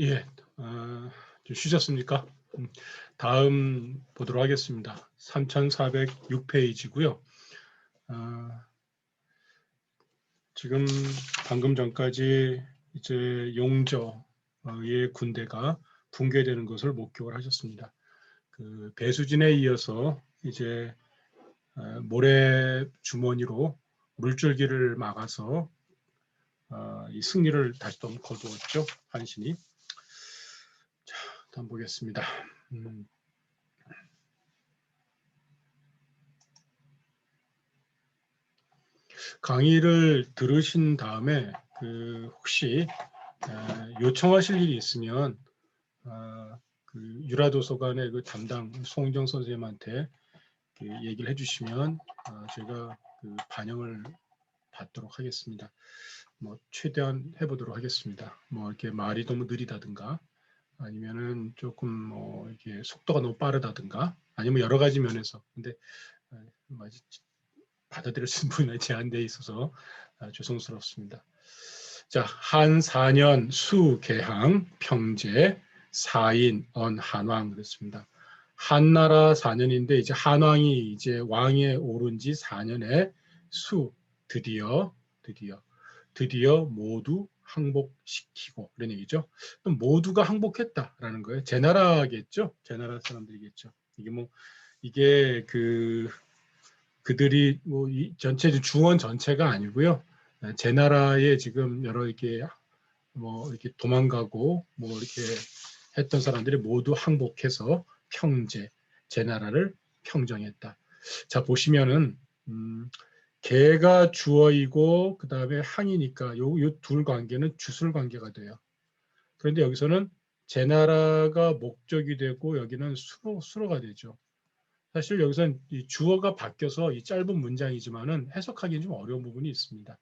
예, 좀 쉬셨습니까? 다음 보도록 하겠습니다. 3406페이지고요. 지금 방금 전까지 이제 용저의 군대가 붕괴되는 것을 목격을 하셨습니다. 그 배수진에 이어서 이제 모래 주머니로 물줄기를 막아서 이 승리를 다시 또 거두었죠. 한신이. 자, 한번 보겠습니다. 강의를 들으신 다음에 그 혹시 요청하실 일이 있으면 그 유라도서관의 그 담당 송정 선생님한테 그 얘기를 해주시면 제가 그 반영을 받도록 하겠습니다. 뭐 최대한 해보도록 하겠습니다. 뭐 이렇게 말이 너무 느리다든가 아니면은 조금 뭐 이게 속도가 너무 빠르다든가 아니면 여러 가지 면에서 근데 받아들일 수 있는 부분이 제한되어 있어서 죄송스럽습니다. 자, 한 4년 수 개항 평제 4인 언 한왕 그랬습니다. 한나라 4년인데 이제 한왕이 이제 왕에 오른 지 4년에 수 드디어 모두 항복시키고 그런 얘기죠. 모두가 항복했다라는 거예요. 제 나라겠죠. 제 나라 사람들이겠죠. 이게 뭐 이게 그들이 뭐 이 전체 중원 전체가 아니고요. 제 나라에 지금 여러 이렇게 뭐 이렇게 도망가고 뭐 이렇게 했던 사람들이 모두 항복해서 평제 제 나라를 평정했다. 자 보시면은 개가 주어이고 그 다음에 항이니까 요 둘 관계는 주술 관계가 돼요. 그런데 여기서는 제 나라가 목적이 되고 여기는 수로가 되죠. 사실 여기서는 이 주어가 바뀌어서 이 짧은 문장이지만은 해석하기는 좀 어려운 부분이 있습니다.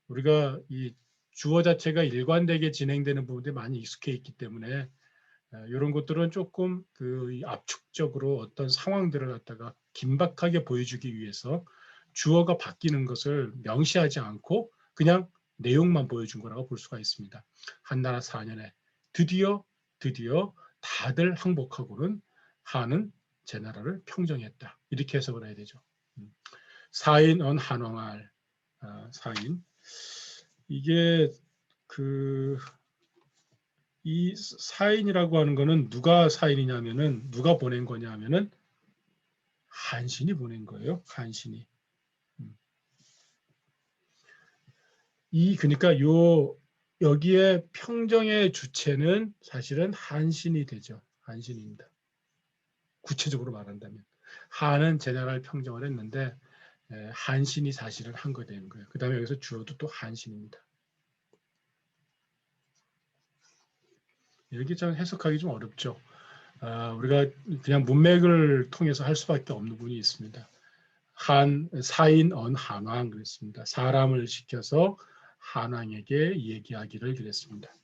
우리가 이 주어 자체가 일관되게 진행되는 부분에 많이 익숙해 있기 때문에 이런 것들은 조금 그 압축적으로 어떤 상황들을 갖다가 긴박하게 보여주기 위해서 주어가 바뀌는 것을 명시하지 않고 그냥 내용만 보여준 거라고 볼 수가 있습니다. 한나라 4년에 드디어 다들 항복하고는 한은 제 나라를 평정했다. 이렇게 해석을 해야 되죠. 사인 언 한왕알 사인 이게 그 이 사인이라고 하는 거는 누가 사인이냐면은 누가 보낸 거냐면은 한신이 보낸 거예요. 한신이. 이 그러니까 요 여기에 평정의 주체는 사실은 한신이 되죠. 한신입니다. 구체적으로 말한다면 한은 제 나라를 평정을 했는데 한신이 사실은 한 거 되는 거예요. 그 다음에 여기서 주어도 또 한신입니다. 이렇게 좀 해석하기 좀 어렵죠. 우리가 그냥 문맥을 통해서 할 수밖에 없는 부분이 있습니다. 사인 언 한왕 그랬습니다. 사람을 시켜서 한왕에게 얘기하기를 그랬습니다.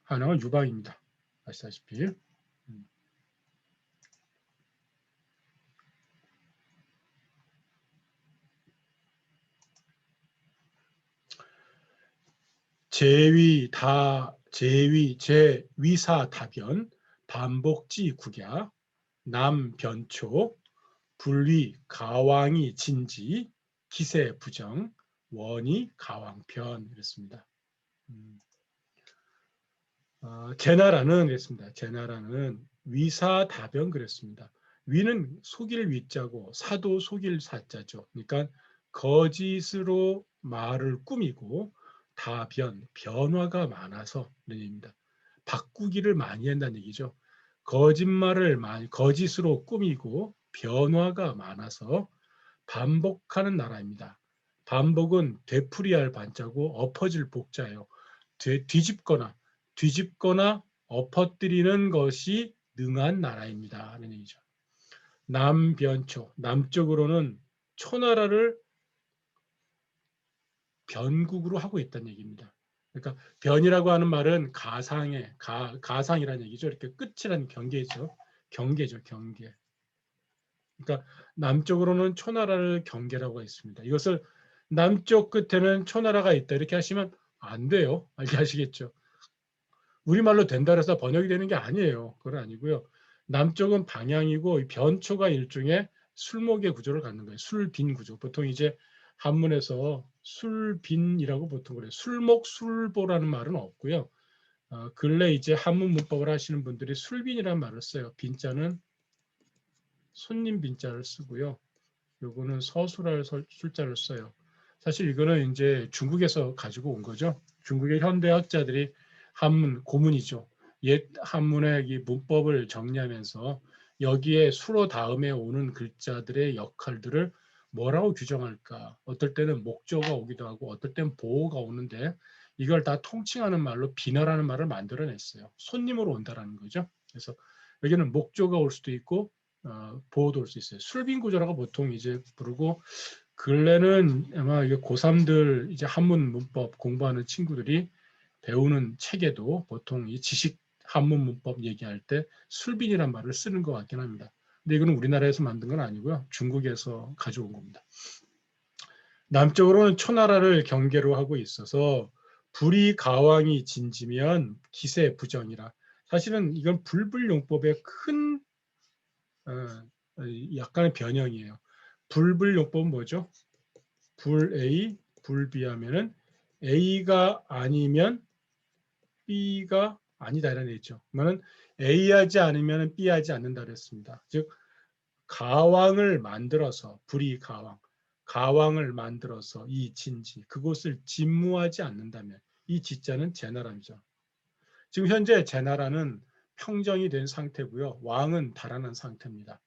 한왕은 유방입니다. 아시다시피. 제위사 다변 반복지 국야 남변초 불위 가왕이 진지 기세 부정 원이 가왕편 이랬습니다. 제나라는 그랬습니다. 제나라는 위사다변 그랬습니다. 위는 속일 위자고 사도 속일 사자죠. 그러니까 거짓으로 말을 꾸미고 변화가 많아서 이런 얘기입니다. 바꾸기를 많이 한다는 얘기죠. 거짓으로 꾸미고 변화가 많아서 반복하는 나라입니다. 반복은 되풀이할 반자고 엎어질 복자예요. 뒤집거나 엎어뜨리는 것이 능한 나라입니다. 하는 얘기죠. 남변초, 남쪽으로는 초나라를 변국으로 하고 있다는 얘기입니다. 그러니까 변이라고 하는 말은 가상이라는 얘기죠. 이렇게 끝이라는 경계죠. 경계. 그러니까 남쪽으로는 초나라를 경계라고 했습니다. 이것을 남쪽 끝에는 초나라가 있다 이렇게 하시면 안 돼요. 알게 하시겠죠. 우리말로 된다 해서 번역이 되는 게 아니에요. 그건 아니고요. 남쪽은 방향이고 이 변초가 일종의 술목의 구조를 갖는 거예요. 술빈 구조. 보통 이제 한문에서 술빈이라고 보통 그래요. 술목, 술보라는 말은 없고요. 근래 이제 한문 문법을 하시는 분들이 술빈이라는 말을 써요. 빈자는 손님 빈자를 쓰고요. 요거는 서술할 술자를 써요. 사실 이거는 이제 중국에서 가지고 온 거죠. 중국의 현대학자들이 한문, 고문이죠. 옛 한문의 이 문법을 정리하면서 여기에 수로 다음에 오는 글자들의 역할들을 뭐라고 규정할까? 어떨 때는 목조가 오기도 하고 어떨 때는 보호가 오는데 이걸 다 통칭하는 말로 비너라는 말을 만들어냈어요. 손님으로 온다라는 거죠. 그래서 여기는 목조가 올 수도 있고 보호도 올 수 있어요. 술빈 구조라고 보통 이제 부르고 근래는 아마 이게 고3들 이제 한문 문법 공부하는 친구들이 배우는 책에도 보통 이 지식 한문 문법 얘기할 때 술빈이란 말을 쓰는 것 같긴 합니다. 근데 이거는 우리나라에서 만든 건 아니고요. 중국에서 가져온 겁니다. 남쪽으로는 초나라를 경계로 하고 있어서 불이 가왕이 진지면 기세 부정이라. 사실은 이건 불불용법의 큰 약간의 변형이에요. 불불용법은 뭐죠? 불 A, 불 B 하면은 A가 아니면 B가 아니다 이런 얘기죠. 그러면 A 하지 않으면 B 하지 않는다 그랬습니다. 즉 가왕을 만들어서 불이 가왕, 가왕을 만들어서 이 진지 그곳을 진무하지 않는다면 이 지자는 제나라죠. 지금 현재 제나라는 평정이 된 상태고요. 왕은 달아난 상태입니다.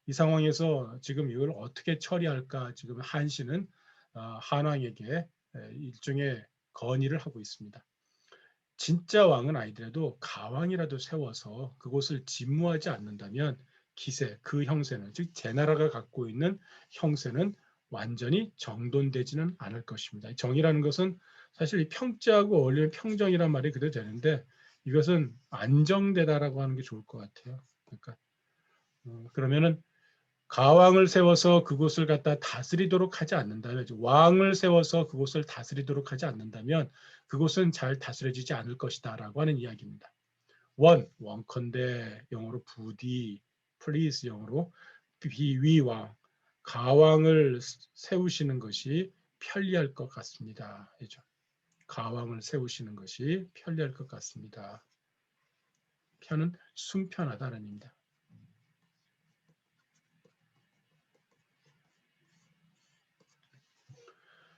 이 상황에서 지금 이걸 어떻게 처리할까 지금 한신은 한왕에게 일종의 건의를 하고 있습니다. 진짜 왕은 아니더라도 가왕이라도 세워서 그곳을 진무하지 않는다면 기세, 그 형세는 즉 제나라가 갖고 있는 형세는 완전히 정돈되지는 않을 것입니다. 정이라는 것은 사실 이 평자하고 어울리는 평정이란 말이 그대로 되는데 이것은 안정되다라고 하는 게 좋을 것 같아요. 그러니까 그러면은 가왕을 세워서 그곳을 갖다 다스리도록 하지 않는다면 왕을 세워서 그곳을 다스리도록 하지 않는다면 그곳은 잘 다스려지지 않을 것이다라고 하는 이야기입니다. 원컨대 영어로 부디, please 영어로 비위왕, 가왕을 세우시는 것이 편리할 것 같습니다. 가왕을 세우시는 것이 편리할 것 같습니다. 편은 순편하다는 의미입니다.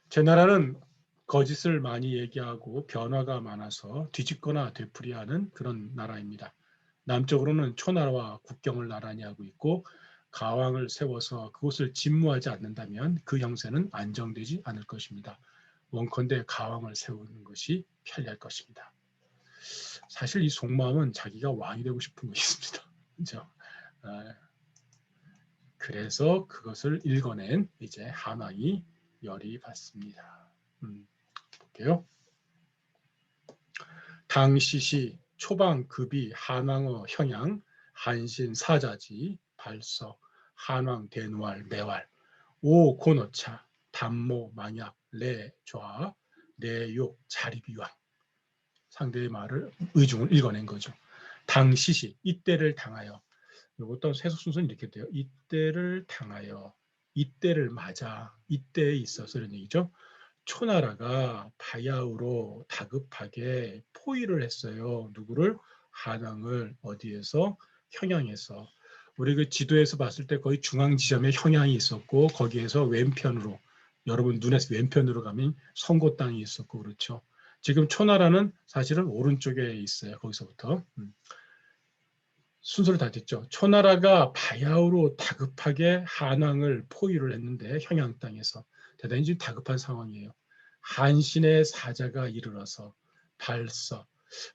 제나라는 거짓을 많이 얘기하고 변화가 많아서 뒤집거나 되풀이하는 그런 나라입니다. 남쪽으로는 초나라와 국경을 나란히 하고 있고 가왕을 세워서 그곳을 진무하지 않는다면 그 형세는 안정되지 않을 것입니다. 원컨대 가왕을 세우는 것이 편리할 것입니다. 사실 이 속마음은 자기가 왕이 되고 싶은 것입니다. 그렇죠? 그래서 그것을 읽어낸 이제 한왕이 열이 받습니다. 볼게요. 당시시 초방급이 한왕어 형양 한신 사자지 발서 한왕 대노할 매왈 오 고노차 담모 만약 레좌 내욕 자립이왕 상대의 말을 의중을 읽어낸 거죠. 당시시 이때를 당하여 이것도 세속 순서는 이렇게 돼요. 이때를 당하여 이때를 맞아 이때에 있어서 이런 얘기죠. 초나라가 바야흐로 다급하게 포위를 했어요. 누구를? 한왕을 어디에서? 평양에서. 우리 그 지도에서 봤을 때 거의 중앙 지점에 평양이 있었고 거기에서 왼편으로 여러분 눈에서 왼편으로 가면 선고 땅이 있었고 그렇죠. 지금 초나라는 사실은 오른쪽에 있어요. 거기서부터. 순서를 다 됐죠. 초나라가 바야흐로 다급하게 한왕을 포위를 했는데 평양 땅에서 대단히 지금 다급한 상황이에요. 한신의 사자가 이르러서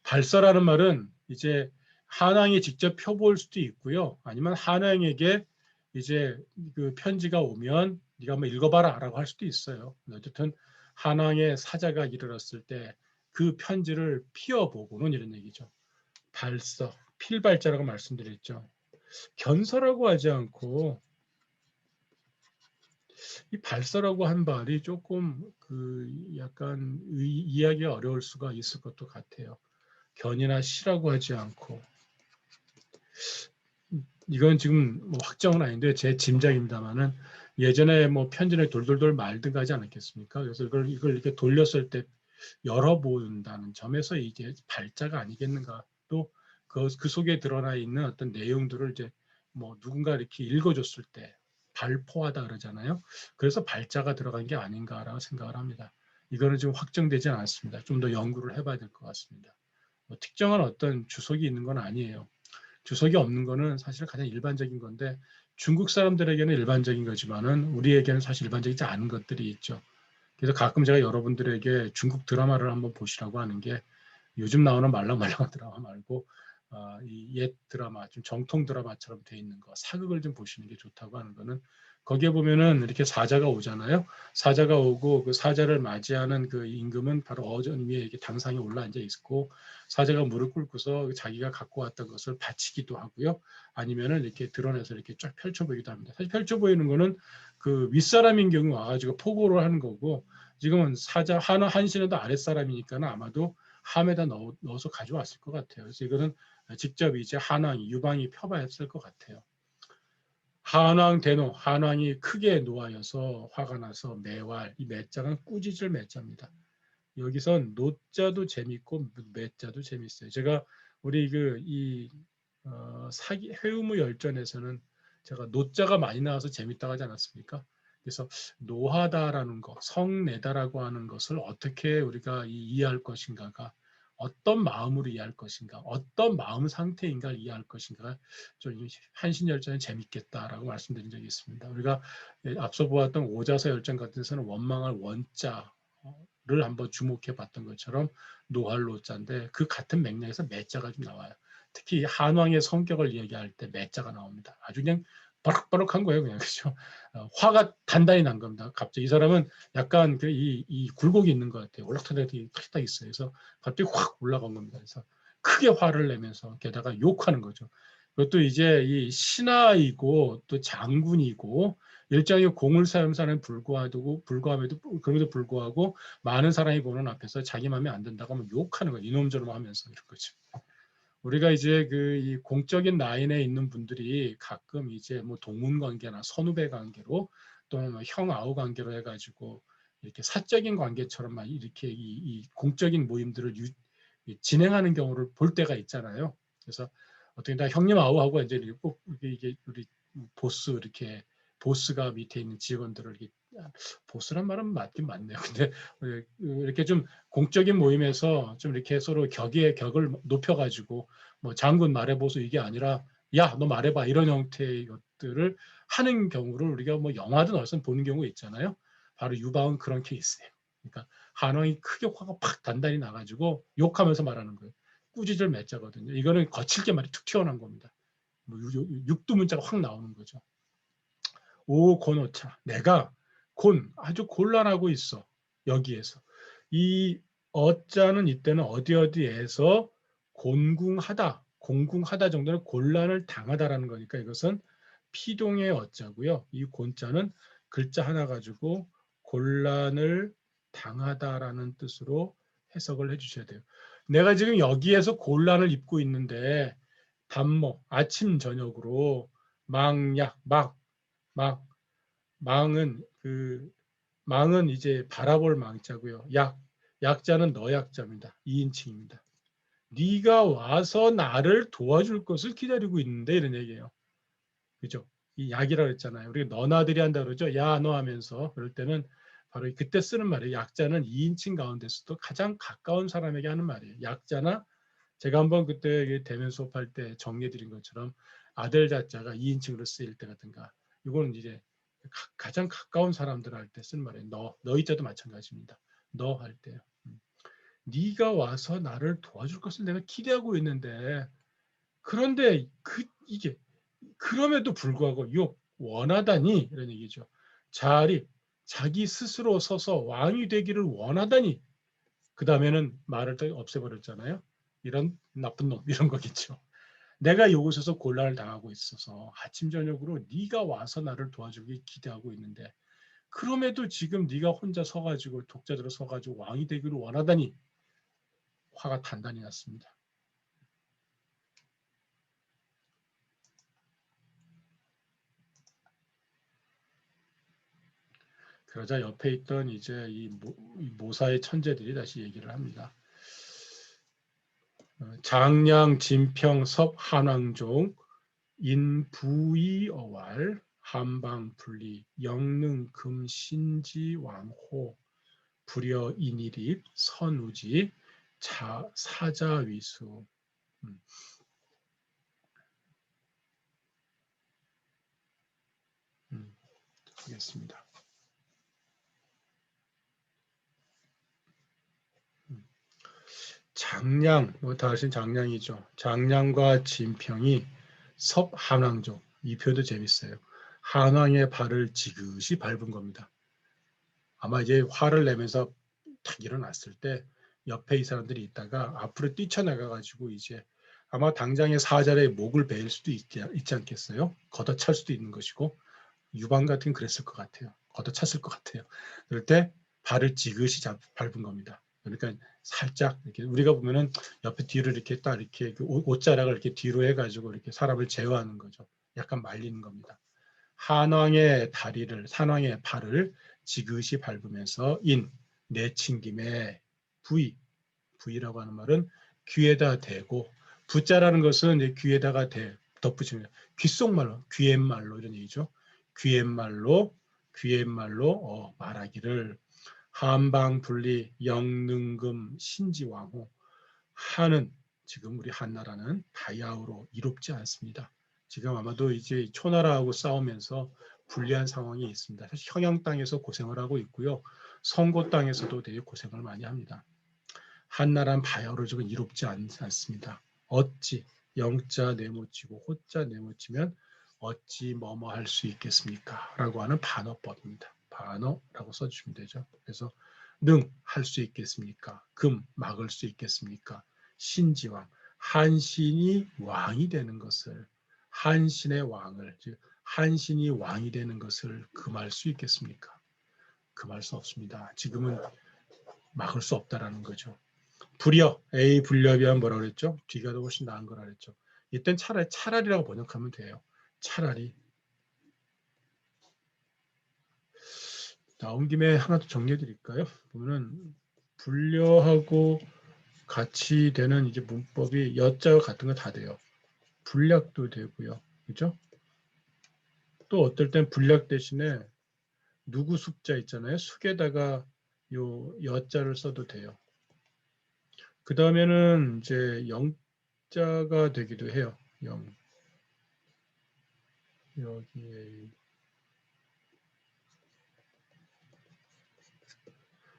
발서라는 말은 이제 한왕이 직접 표볼 수도 있고요. 아니면 한왕에게 이제 그 편지가 오면 네가 한번 읽어봐라라고 할 수도 있어요. 어쨌든 한왕의 사자가 이르렀을 때 그 편지를 피워보고는 이런 얘기죠. 발서, 필발자라고 말씀드렸죠. 견서라고 하지 않고 이 발서라고 한 말이 조금 그 약간 이해하기 어려울 수가 있을 것도 같아요. 견이나 시라고 하지 않고 이건 지금 뭐 확정은 아닌데 제 짐작입니다만은 예전에 뭐 편지를 돌돌돌 말든 가지 않았겠습니까? 그래서 이걸 이렇게 돌렸을 때 열어본다는 점에서 이게 발자가 아니겠는가. 또 그 속에 드러나 있는 어떤 내용들을 이제 뭐 누군가 이렇게 읽어줬을 때 발포하다 그러잖아요. 그래서 발자가 들어간 게 아닌가라고 생각을 합니다. 이거는 지금 확정되지 않았습니다. 좀 더 연구를 해봐야 될 것 같습니다. 뭐 특정한 어떤 주석이 있는 건 아니에요. 주석이 없는 거는 사실 가장 일반적인 건데 중국 사람들에게는 일반적인 거지만은 우리에게는 사실 일반적이지 않은 것들이 있죠. 그래서 가끔 제가 여러분들에게 중국 드라마를 한번 보시라고 하는 게 요즘 나오는 말랑말랑한 드라마 말고 이 옛 드라마, 좀 정통 드라마처럼 돼 있는 거, 사극을 좀 보시는 게 좋다고 하는 거는 거기에 보면은 이렇게 사자가 오잖아요. 사자가 오고 그 사자를 맞이하는 그 임금은 바로 어전 위에 이렇게 당상에 올라앉아 있고 사자가 무릎 꿇고서 자기가 갖고 왔던 것을 바치기도 하고요. 아니면은 이렇게 드러내서 이렇게 쫙 펼쳐 보이기도 합니다. 사실 펼쳐 보이는 거는 그 윗사람인 경우 와가지고 포고를 하는 거고 지금은 사자 한신에도 아랫사람이니까는 아마도 함에다 넣어서 가져왔을 것 같아요. 그래서 이거는 직접 이제 한왕이 유방이 펴봤을 것 같아요. 한왕 대노, 한왕이 크게 노하여서 화가 나서 매활, 이 매자는 꾸짖을 매자입니다. 여기선 노자도 재밌고 매자도 재밌어요. 제가 우리 그이 사기 회의무 열전에서는 제가 노자가 많이 나와서 재밌다고 하지 않았습니까? 그래서 노하다라는 것, 성내다라고 하는 것을 어떻게 우리가 이해할 것인가가 어떤 마음으로 이해할 것인가, 어떤 마음 상태인가 이해할 것인가 좀 한신열전이 재밌겠다라고 말씀드린 적이 있습니다. 우리가 앞서 보았던 오자서 열전 같은 데서는 원망할 원자를 한번 주목해 봤던 것처럼 노할 노자인데 그 같은 맥락에서 매자가 좀 나와요. 특히 한왕의 성격을 얘기할 때 매자가 나옵니다. 아주 그냥 버럭버럭한 거예요, 그냥 그죠? 화가 단단히 난 겁니다. 갑자기 이 사람은 약간 이 굴곡이 있는 것 같아요. 올라타다 있어요. 그래서 갑자기 확 올라간 겁니다. 그래서 크게 화를 내면서 게다가 욕하는 거죠. 그것도 이제 이 신하이고 또 장군이고 일장의 공을 사용사는 불구함에도 그럼에도 불구하고 많은 사람이 보는 앞에서 자기 마음에 안 든다고 하면 욕하는 거예요. 이놈저놈 하면서 이런 거죠. 우리가 이제 그 이 공적인 라인에 있는 분들이 가끔 이제 뭐 동문 관계나 선후배 관계로 또는 뭐 형아우 관계로 해가지고 이렇게 사적인 관계처럼 막 이렇게 이 공적인 모임들을 진행하는 경우를 볼 때가 있잖아요. 그래서 어떻게 다 형님 아우하고 이제 꼭 이게 우리 보스 이렇게 보스가 밑에 있는 직원들을 이렇게 보스란 말은 맞긴 맞네요. 근데 이렇게 좀 공적인 모임에서 좀 이렇게 서로 격을 높여가지고 뭐 장군 말해보소 이게 아니라 야 너 말해봐 이런 형태의 것들을 하는 경우를 우리가 뭐 영화든 어디서 보는 경우 있잖아요. 바로 유방은 그런 케이스예요. 그러니까 한왕이 크게 화가 팍 단단히 나가지고 욕하면서 말하는 거예요. 꾸짖을 맺자거든요. 이거는 거칠게 말이 툭 튀어나온 겁니다. 뭐 육두문자가 확 나오는 거죠. 오 권오차 내가 아주 곤란하고 있어. 여기에서 이 어자는 이때는 어디에서 공궁하다 정도는 곤란을 당하다라는 거니까 이것은 피동의 어자고요. 이 곤자는 글자 하나 가지고 곤란을 당하다라는 뜻으로 해석을 해주셔야 돼요. 내가 지금 여기에서 곤란을 입고 있는데 단모 아침 저녁으로 막 망은 망은 이제 바라볼 망자고요. 약자는 너약자입니다. 2인칭입니다. 네가 와서 나를 도와줄 것을 기다리고 있는데 이런 얘기예요. 그죠? 이 약이라고 했잖아요. 우리가 너나들이 한다 그러죠. 야 너 하면서 그럴 때는 바로 그때 쓰는 말이에요. 약자는 2인칭 가운데서도 가장 가까운 사람에게 하는 말이에요. 약자나 제가 한번 그때 대면 수업할 때 정리해 드린 것처럼 아들 자자가 2인칭으로 쓰일 때 같은가. 이거는 이제 가장 가까운 사람들 할 때 쓰는 말이에요. 너희자도 마찬가지입니다. 너 할 때요. 네가 와서 나를 도와줄 것을 내가 기대하고 있는데 그런데 이게 그럼에도 불구하고 원하다니 이런 얘기죠. 자기 스스로 서서 왕이 되기를 원하다니 그 다음에는 말을 또 없애버렸잖아요. 이런 나쁜 놈 이런 거겠죠. 내가 이곳에서 곤란을 당하고 있어서 아침 저녁으로 네가 와서 나를 도와주길 기대하고 있는데 그럼에도 지금 네가 혼자 서가지고 독자들로 서가지고 왕이 되기를 원하다니 화가 단단히 났습니다. 그러자 옆에 있던 이제 이 모사의 천재들이 다시 얘기를 합니다. 장량, 진평, 섭, 한왕종, 인부이어왈, 한방분리, 영능, 금, 신지, 왕호, 불여, 인일입, 선우지, 사자위수. 하겠습니다. 장량, 다 아신 장량이죠. 장량과 진평이 섭한왕종. 이 표도 재밌어요. 한왕의 발을 지그시 밟은 겁니다. 아마 이제 화를 내면서 탁 일어났을 때 옆에 이 사람들이 있다가 앞으로 뛰쳐나가가지고 이제 아마 당장의 사자의 목을 베일 수도 있지 않겠어요? 걷어찰 수도 있는 것이고 유방 같은 그랬을 것 같아요. 걷어찼을 것 같아요. 그럴 때 발을 지그시 밟은 겁니다. 그러니까 살짝 이렇게 우리가 보면은 옆에 뒤를 이렇게 딱 이렇게 옷자락을 이렇게 뒤로 해가지고 이렇게 사람을 제어하는 거죠. 약간 말리는 겁니다. 한왕의 다리를, 산왕의 발을 지그시 밟으면서 내친김에 부위라고 하는 말은 귀에다 대고, 부자라는 것은 이제 귀에다가 덧붙이는 귓속말로, 귀옛말로 이런 얘기죠. 귀옛말로 말하기를 한방분리 영능금 신지왕후. 한은 지금 우리 한나라는 바야흐로 이롭지 않습니다. 지금 아마도 이제 초나라하고 싸우면서 불리한 상황이 있습니다. 사실 평양 땅에서 고생을 하고 있고요. 성고 땅에서도 되게 고생을 많이 합니다. 한나라는 바야흐로 지금 이롭지 않습니다. 어찌 영자 네모치고 호자 네모치면 어찌 뭐뭐 할 수 있겠습니까? 라고 하는 반어법입니다. 반어라고 써주시면 되죠. 그래서 할 수 있겠습니까? 막을 수 있겠습니까? 신지왕, 한신이 왕이 되는 것을, 한신의 왕을, 즉 한신이 왕이 되는 것을 금할 수 있겠습니까? 금할 수 없습니다. 지금은 막을 수 없다라는 거죠. 불여, A 불렵이 하면 뭐라고 그랬죠? 뒤가 더 훨씬 나은 거라 그랬죠. 이땐 차라리라고 번역하면 돼요. 차라리. 나온 김에 하나 더 정리해 드릴까요? 보면은 불려하고 같이 되는 이제 문법이 여자 같은 거 다 돼요. 불략도 되고요. 그죠? 또 어떨 땐 불략 대신에 누구 숙자 있잖아요. 숙에다가 요 여자를 써도 돼요. 그 다음에는 이제 영자가 되기도 해요. 여기에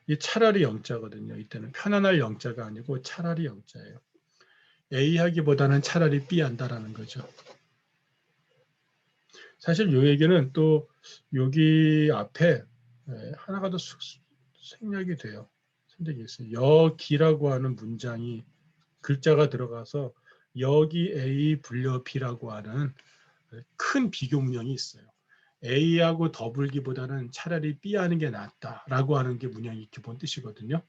이 차라리 영자거든요. 이때는 편안할 영자가 아니고 차라리 영자예요. A 하기보다는 차라리 B 한다라는 거죠. 사실 이 얘기는 또 여기 앞에 하나가 더 생략이 돼요. 생략이 있어요. 여기라고 하는 문장이 글자가 들어가서 여기 A 불려 B라고 하는 큰 비교 문형이 있어요. A하고 더불기보다는 차라리 B 하는 게 낫다라고 하는 게 문형이 기본 뜻이거든요.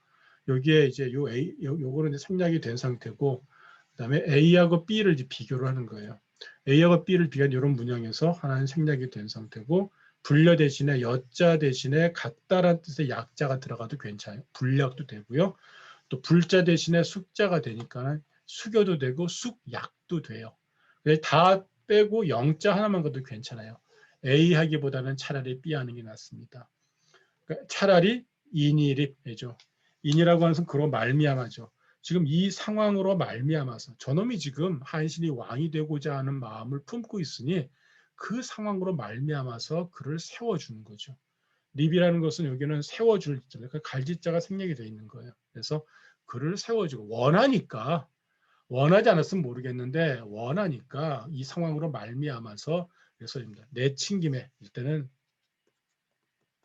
여기에 이제 요거는 이제 생략이 된 상태고, 그다음에 A하고 B를 이제 비교를 하는 거예요. A하고 B를 비교한 이런 문형에서 하나는 생략이 된 상태고, 불려 대신에 여자 대신에 같다라는 뜻의 약자가 들어가도 괜찮아요. 불약도 되고요. 또 불자 대신에 숙자가 되니까 숙여도 되고 숙약도 돼요. 다 빼고 영자 하나만 가도 괜찮아요. A 하기보다는 차라리 B 하는 게 낫습니다. 그러니까 차라리 인일입이죠. 인이라고 하는 것은 그로 말미암아죠. 지금 이 상황으로 말미암아서 저놈이 지금 한신이 왕이 되고자 하는 마음을 품고 있으니 그 상황으로 말미암아서 그를 세워주는 거죠. 립이라는 것은 여기는 세워줄 그러니까 갈짓자가 생략이 되어 있는 거예요. 그래서 그를 세워주고 원하지 않았으면 모르겠는데 원하니까 이 상황으로 말미암아서 그래서입니다. 내친김에 이때는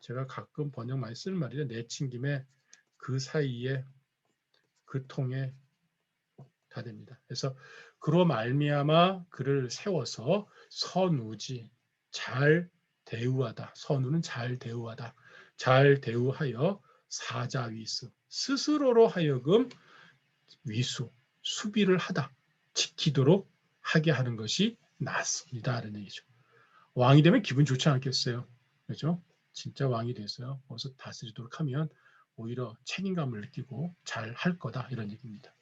제가 가끔 번역 많이 쓰는 말이죠. 내친김에 그 사이에 그 통에 다 됩니다. 그래서 그로 말미암아 그를 세워서 선우지 잘 대우하다. 선우는 잘 대우하다. 잘 대우하여 사자위수 스스로로 하여금 수비를 하다. 지키도록 하게 하는 것이 낫습니다. 라는 얘기죠. 왕이 되면 기분 좋지 않겠어요? 그렇죠? 진짜 왕이 돼서 거기서 다스리도록 하면 오히려 책임감을 느끼고 잘 할 거다 이런 얘기입니다.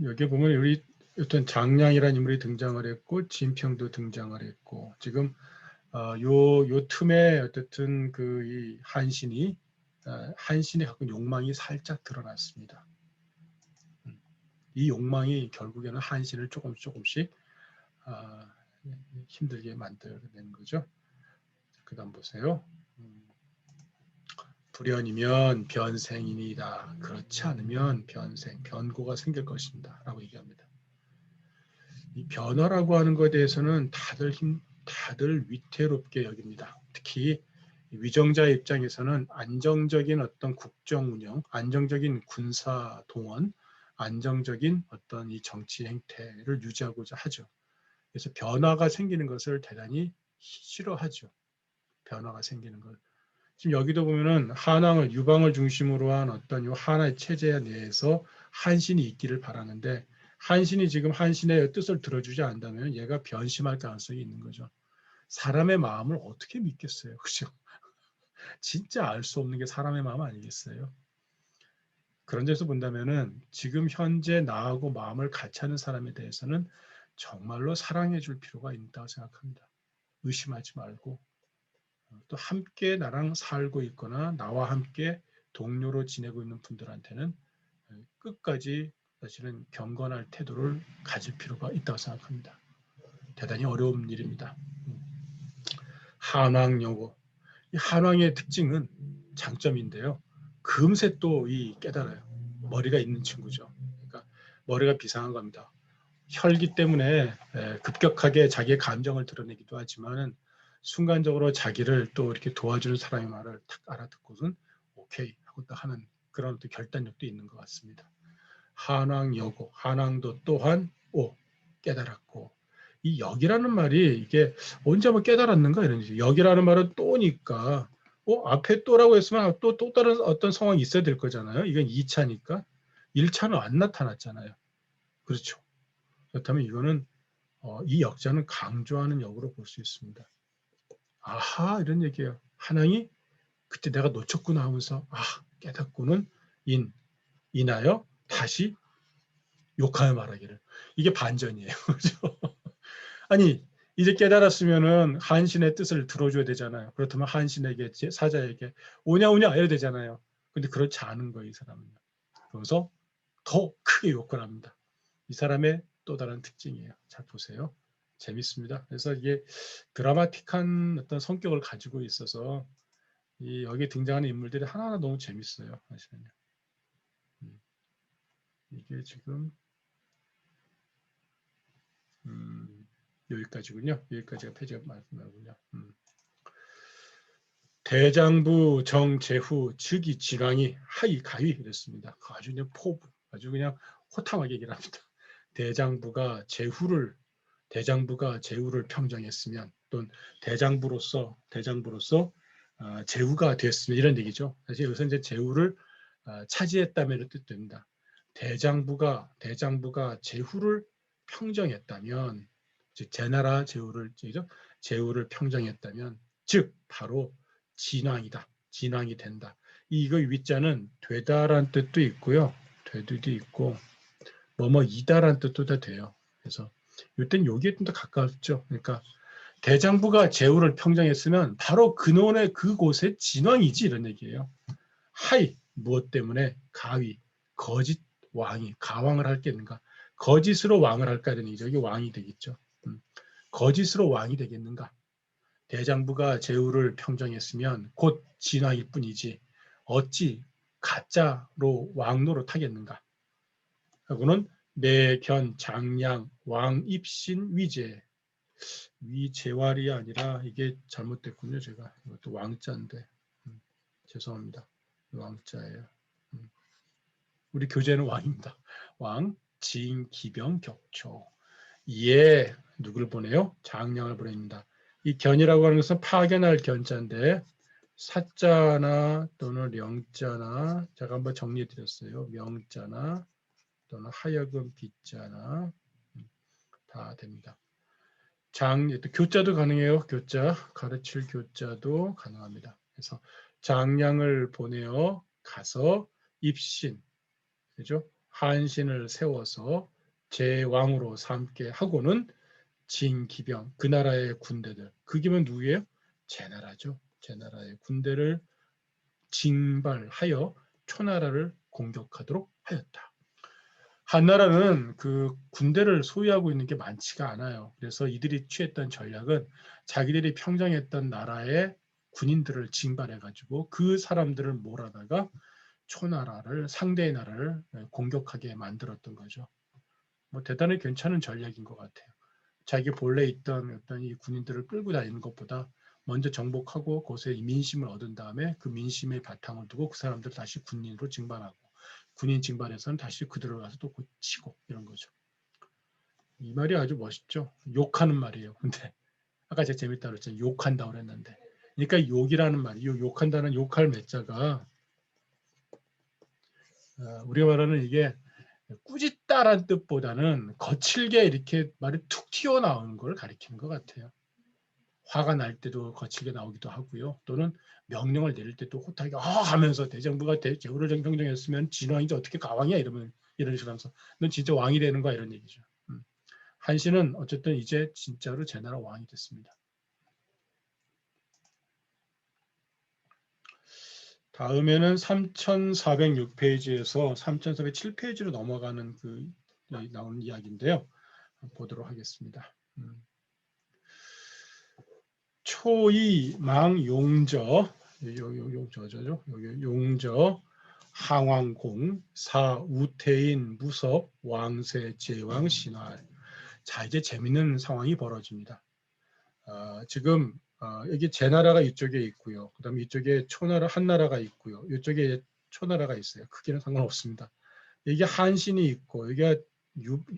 여기 보면 우리 어떤 장량이라는 인물이 등장을 했고 진평도 등장을 했고 지금 요 틈에 어쨌든 그 이 한신이 갖고 있는 욕망이 살짝 드러났습니다. 이 욕망이 결국에는 한신을 조금씩 힘들게 만들어낸 거죠. 그다음 보세요. 불연이면 변생이니이다. 그렇지 않으면 변고가 생길 것입니다. 라고 얘기합니다. 이 변화라고 하는 것에 대해서는 다들 위태롭게 여깁니다. 특히 위정자의 입장에서는 안정적인 어떤 국정 운영, 안정적인 군사 동원, 안정적인 어떤 이 정치 행태를 유지하고자 하죠. 그래서 변화가 생기는 것을 대단히 싫어하죠. 변화가 생기는 걸. 지금 여기도 보면은 한왕을 유방을 중심으로 한 어떤 이 하나의 체제 내에서 한신이 있기를 바라는데 한신이 지금 한신의 뜻을 들어주지 않는다면 얘가 변심할 가능성이 있는 거죠. 사람의 마음을 어떻게 믿겠어요, 그죠? 진짜 알 수 없는 게 사람의 마음 아니겠어요? 그런 데서 본다면은 지금 현재 나하고 마음을 같이 하는 사람에 대해서는 정말로 사랑해 줄 필요가 있다고 생각합니다. 의심하지 말고 또 함께 나랑 살고 있거나 나와 함께 동료로 지내고 있는 분들한테는 끝까지 사실은 경건할 태도를 가질 필요가 있다고 생각합니다. 대단히 어려운 일입니다. 한왕여고. 이 한왕의 특징은 장점인데요. 금세 또 이 깨달아요. 머리가 있는 친구죠. 그러니까 머리가 비상한 겁니다. 혈기 때문에 급격하게 자기의 감정을 드러내기도 하지만은 순간적으로 자기를 또 이렇게 도와주는 사람의 말을 탁 알아듣고는 오케이 하고 또 하는 그런 또 결단력도 있는 것 같습니다. 한왕여고, 한왕도 또한 깨달았고 이 역이라는 말이 이게 언제 한번 깨달았는가 이런 식. 역이라는 말은 또니까 앞에 또라고 했으면 또 다른 어떤 상황이 있어야 될 거잖아요. 이건 2차니까 1차는 안 나타났잖아요. 그렇죠. 그렇다면 이거는 이 역자는 강조하는 역으로 볼 수 있습니다. 아하 이런 얘기예요. 한왕이 그때 내가 놓쳤구나 하면서 깨닫고는 인하여 다시 욕하여 말하기를. 이게 반전이에요. 그렇죠? 아니 이제 깨달았으면은 한신의 뜻을 들어줘야 되잖아요. 그렇다면 한신에게 사자에게 오냐 이래야 되잖아요. 근데 그렇지 않은 거예요. 이 사람은. 그래서 더 크게 욕을 합니다. 이 사람의 또 다른 특징이에요. 잘 보세요. 재밌습니다. 그래서 이게 드라마틱한 어떤 성격을 가지고 있어서 여기 등장하는 인물들이 하나하나 너무 재밌어요. 사실은요. 이게 지금 여기까지군요. 여기까지가 페이지가 말씀하군요. 대장부 정제후 즉이 진왕이 하이 가위 이랬습니다. 아주 그냥 포부, 아주 그냥 호탕하게 얘기를 합니다. 대장부가 제후를 평정했으면 또는 대장부로서 제후가 됐으면 이런 얘기죠. 사실 여기서 이제 제후를 차지했다면 뜻됩니다. 대장부가 제후를 평정했다면 즉 제나라 제후를 평정했다면 즉 바로 진왕이다. 진왕이 된다. 이거 위자는 되다란 뜻도 있고요. 되도 있고 뭐뭐이다란 뜻도 다 돼요. 그래서 이땐 여기에 좀 더 가깝죠. 그러니까 대장부가 제후를 평정했으면 바로 근원의 그곳에 진왕이지 이런 얘기예요. 하이 무엇 때문에 가위 거짓 왕이 가왕을 할겠는가? 거짓으로 왕을 할까 이런 얘기죠. 이게 왕이 되겠죠. 거짓으로 왕이 되겠는가? 대장부가 제후를 평정했으면 곧 진왕일 뿐이지 어찌 가짜로 왕노로 타겠는가? 하고는 내견 장량 왕입신 위제 위제왈이 아니라 이게 잘못됐군요. 제가 이것도 왕자인데 죄송합니다. 왕자예요. 우리 교재는 왕입니다. 왕, 진, 기병, 격초. 이에 누구를 보내요? 장량을 보냅니다. 이 견이라고 하는 것은 파견할 견자인데 사자나 또는 명자나 제가 한번 정리해 드렸어요. 명자나 또는 하여금 빗자나 다 됩니다. 교자도 가능해요. 교자, 가르칠 교자도 가능합니다. 그래서 장량을 보내어 가서 입신, 그죠? 한신을 세워서 제왕으로 삼게 하고는 진기병, 그 나라의 군대들, 그게면 누구예요? 제나라죠. 제나라의 군대를 징발하여 초나라를 공격하도록 하였다. 한나라는 그 군대를 소유하고 있는 게 많지가 않아요. 그래서 이들이 취했던 전략은 자기들이 평정했던 나라의 군인들을 징발해가지고 그 사람들을 몰아다가 초나라를 상대의 나라를 공격하게 만들었던 거죠. 뭐 대단히 괜찮은 전략인 것 같아요. 자기 본래 있던 어떤 이 군인들을 끌고 다니는 것보다 먼저 정복하고 그곳에 민심을 얻은 다음에 그 민심의 바탕을 두고 그 사람들 다시 군인으로 징발하고 군인 징발해서는 다시 그들을 가서 또 치고 이런 거죠. 이 말이 아주 멋있죠. 욕하는 말이에요. 근데 아까 제가 재밌다고 그랬잖아요. 욕한다고 그랬는데. 그러니까 욕이라는 말이 욕한다는 욕할 매자가 우리가 말하는 이게 꾸짖다란 뜻보다는 거칠게 이렇게 말이 툭 튀어나오는 걸 가리키는 것 같아요. 화가 날 때도 거칠게 나오기도 하고요. 또는 명령을 내릴 때도 호탕하게 하면서 대정부가 제후를 평정했으면 진왕이지 어떻게 가왕이야 이러면 이런 식으로 하면서 넌 진짜 왕이 되는 거야 이런 얘기죠. 한신은 어쨌든 이제 진짜로 제나라 왕이 됐습니다. 다음에는 3406페이지에서 3407페이지로 넘어가는 그 나오는 이야기인데요. 보도록 하겠습니다. 초이 망용저 용저죠. 용저 항왕공 사우태인 무섭 왕세 제왕 신활. 자 이제 재밌는 상황이 벌어집니다. 지금 여기 제나라가 이쪽에 있고요. 그다음에 이쪽에 초나라 한나라가 있고요. 이쪽에 초나라가 있어요. 크기는 상관없습니다. 여기 한신이 있고 여기가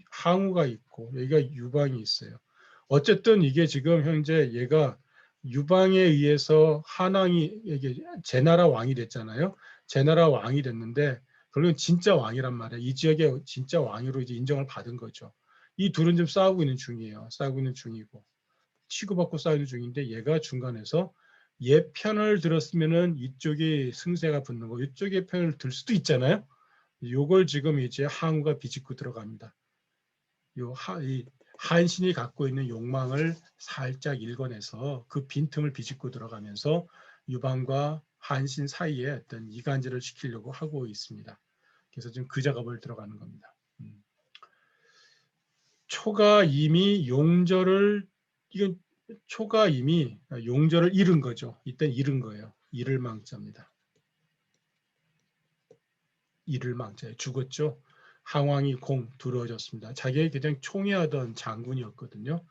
항우가 있고 여기가 유방이 있어요. 어쨌든 이게 지금 현재 얘가 유방에 의해서 한왕이 이게 제나라 왕이 됐잖아요. 제나라 왕이 됐는데 결국은 진짜 왕이란 말이에요. 이 지역의 진짜 왕으로 이제 인정을 받은 거죠. 이 둘은 좀 싸우고 있는 중이에요. 싸우고 있는 중이고 치고받고 싸우는 중인데 얘가 중간에서 얘 편을 들었으면은 이쪽이 승세가 붙는 거, 이쪽의 편을 들 수도 있잖아요. 요걸 지금 이제 항우가 비집고 들어갑니다. 이 한신이 갖고 있는 욕망을 살짝 읽어내서 그 빈틈을 비집고 들어가면서 유방과 한신 사이에 어떤 이간질을 시키려고 하고 있습니다. 그래서 지금 그 작업을 들어가는 겁니다. 초가 이미 용절을 이건 초가 이미 용절을 잃은 거죠. 이땐 잃은 거예요. 잃을 망자입니다. 잃을 망자에 죽었죠. 항왕이 공 두려워졌습니다. 자기의 그냥 총애하던 장군이었거든요.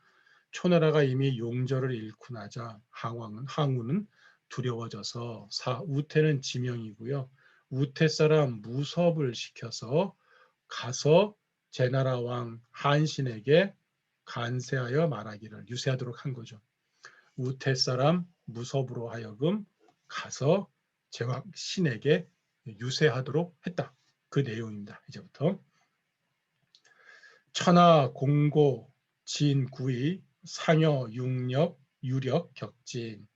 초나라가 이미 용절을 잃고 나자 항우는 두려워져서 우태는 지명이고요. 우태 사람 무섭을 시켜서 가서 제나라 왕 한신에게 간세하여 말하기를 유세하도록 한 거죠. 우태 사람 무섭으로 하여금 가서 제왕 신에게 유세하도록 했다. 그 내용입니다. 이제부터 천하 공고 진구이 상여 육력 유력 격진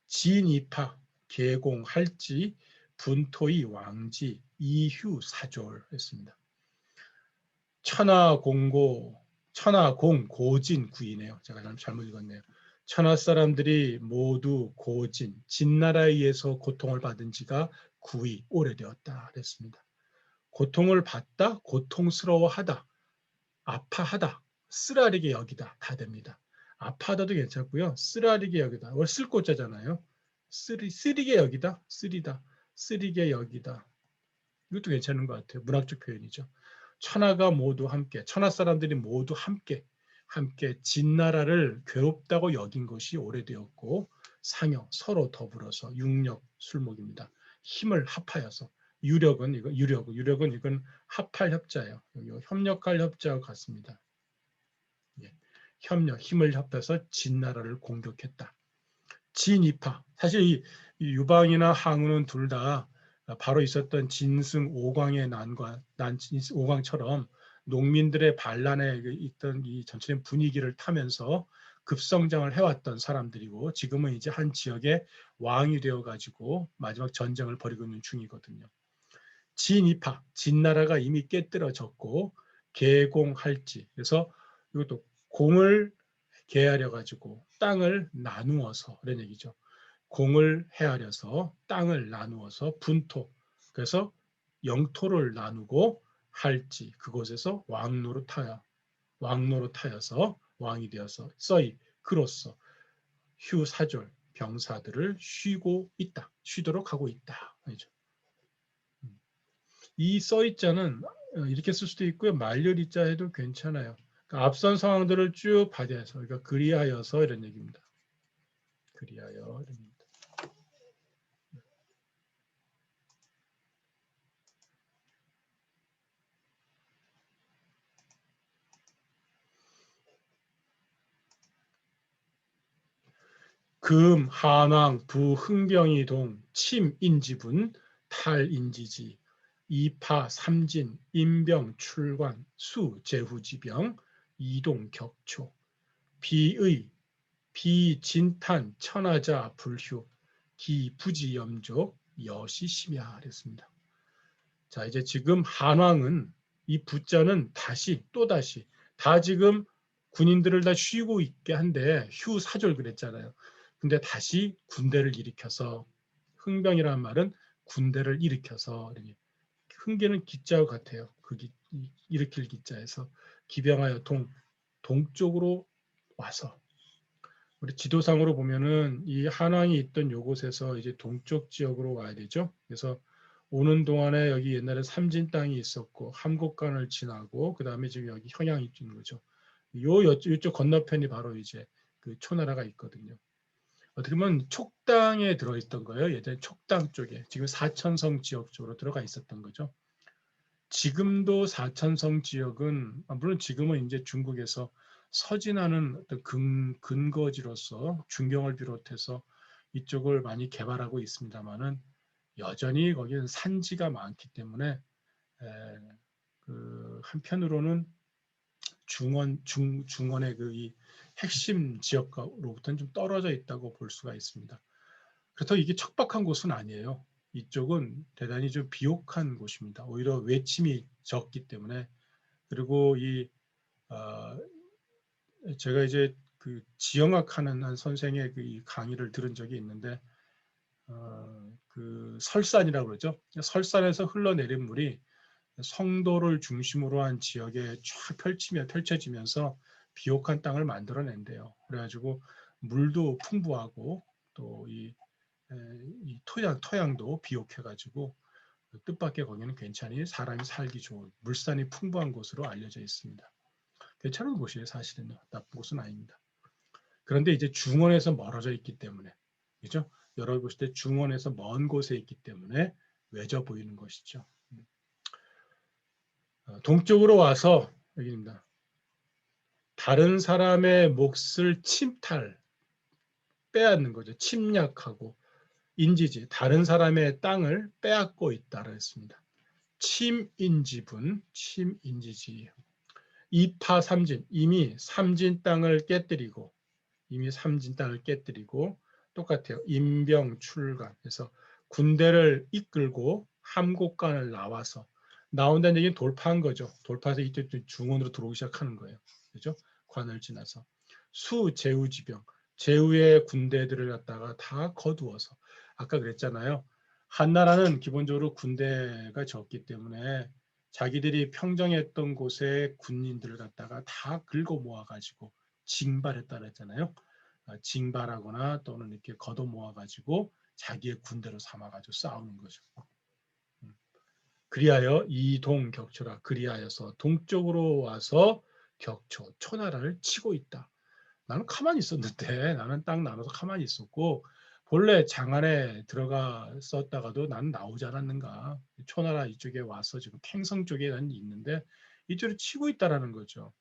진이파 계공할지 분토이 왕지 이휴 사졸 했습니다. 천하공 고진 구이네요. 제가 잘못 읽었네요. 천하 사람들이 모두 고진 진나라에 의해서 고통을 받은 지가 구이 오래되었다 그랬습니다. 고통을 받다, 고통스러워하다, 아파하다, 쓰라리게 여기다 다 됩니다. 아파하다도 괜찮고요. 쓰라리게 여기다. 쓸고자잖아요. 쓰리게 여기다, 쓰리다, 쓰리게 여기다. 이것도 괜찮은 것 같아요. 문학적 표현이죠. 천하가 모두 함께, 천하 사람들이 모두 함께 진나라를 괴롭다고 여긴 것이 오래되었고 상여 서로 더불어서 육력 술목입니다. 힘을 합하여서 유력은 이건 합할 협자예요. 협력할 협자와 같습니다. 예. 힘을 합해서 진나라를 공격했다. 진이파 사실 이 유방이나 항우는 둘 다 바로 있었던 진승 오광의 오광처럼 농민들의 반란에 있던 이 전체적인 분위기를 타면서 급성장을 해왔던 사람들이고 지금은 이제 한 지역의 왕이 되어가지고 마지막 전쟁을 벌이고 있는 중이거든요. 진이파, 진나라가 이미 깨뜨려졌고 개공할지, 그래서 이것도 공을 개하려 가지고 땅을 나누어서 이런 얘기죠. 공을 헤아려서 땅을 나누어서 분토, 그래서 영토를 나누고 할지, 그곳에서 왕노릇하여서 왕이 되어서 써이 그로써 휴사졸 병사들을 쉬도록 하고 있다. 이 써있자는 이렇게 쓸 수도 있고요. 말열이자 해도 괜찮아요. 그러니까 앞선 상황들을 쭉 받아서, 그러니까 그리하여서 이런 얘기입니다. 그리하여 이런 얘기입니다. 금, 한왕, 부, 흥병이 동, 침, 인지분, 탈, 인지지, 이파, 삼진, 인병, 출관, 수, 제후지병, 이동, 격초, 비의, 비진탄, 천하자, 불휴, 기, 부지염족, 여시심야 그랬습니다. 자, 이제 지금 한왕은 이 부자는 또다시 다 지금 군인들을 다 쉬고 있게 한데 휴사졸 그랬잖아요. 근데 다시 군대를 일으켜서 흥병이라는 말은 군대를 일으켜서 흥계는 기자 같아요. 일으킬 기자에서 기병하여 동쪽으로 와서 우리 지도상으로 보면은 이 한왕이 있던 요곳에서 이제 동쪽 지역으로 와야 되죠. 그래서 오는 동안에 여기 옛날에 삼진 땅이 있었고 함곡간을 지나고 그 다음에 지금 여기 현양이 있는 거죠. 이쪽 건너편이 바로 이제 그 초나라가 있거든요. 어떻게 보면 촉당에 들어있던 거예요. 예전에 촉당 쪽에 지금 사천성 지역 쪽으로 들어가 있었던 거죠. 지금도 사천성 지역은 물론 지금은 이제 중국에서 서진하는 어떤 근거지로서 중경을 비롯해서 이쪽을 많이 개발하고 있습니다만은 여전히 거기는 산지가 많기 때문에 그 한편으로는 중원의 그 이 핵심 지역으로부터는 좀 떨어져 있다고 볼 수가 있습니다. 그렇다고 이게 척박한 곳은 아니에요. 이쪽은 대단히 좀 비옥한 곳입니다. 오히려 외침이 적기 때문에. 그리고 어, 제가 이제 그 지영학 하는 한 선생의 그 강의를 들은 적이 있는데 그 설산이라고 그러죠. 설산에서 흘러내린 물이 성도를 중심으로 한 지역에 쫙 펼쳐지면서 비옥한 땅을 만들어낸대요. 그래가지고 물도 풍부하고 또 이 토양도 비옥해가지고 뜻밖의 거기는 괜찮이 사람이 살기 좋은 물산이 풍부한 곳으로 알려져 있습니다. 괜찮은 곳이에요. 사실은요. 나쁜 곳은 아닙니다. 그런데 이제 중원에서 멀어져 있기 때문에 그죠? 여러 보실 때 중원에서 먼 곳에 있기 때문에 외져 보이는 것이죠. 동쪽으로 와서 여기입니다. 다른 사람의 몫을 빼앗는 거죠. 침략하고 인지지, 다른 사람의 땅을 빼앗고 있다고 했습니다. 침인지분, 침인지지. 이파삼진, 이미 삼진 땅을 깨뜨리고 똑같아요. 인병 출간. 그래서 군대를 이끌고 함곡간을 나온다는 얘기는 돌파한 거죠. 돌파해서 이쪽 중원으로 들어오기 시작하는 거예요. 그죠? 관을 지나서 제우지병, 제우의 군대들을 갖다가 다 거두어서 아까 그랬잖아요. 한나라는 기본적으로 군대가 적기 때문에 자기들이 평정했던 곳에 군인들을 갖다가 다 긁어 모아가지고 징발했다 그랬잖아요. 징발하거나 또는 이렇게 걷어 모아가지고 자기의 군대로 삼아가지고 싸우는 거죠. 그리하여 이동 격초라, 그리하여서 동쪽으로 와서 초나라를 치고 있다. 나는 가만히 있었는데 나는 땅 나눠서 가만히 있었고 본래 장안에 들어갔었다가도 나는 나오지 않았는가. 초나라 이쪽에 와서 지금 탱성 쪽에 난 있는데 이쪽으로 치고 있다라는 거죠.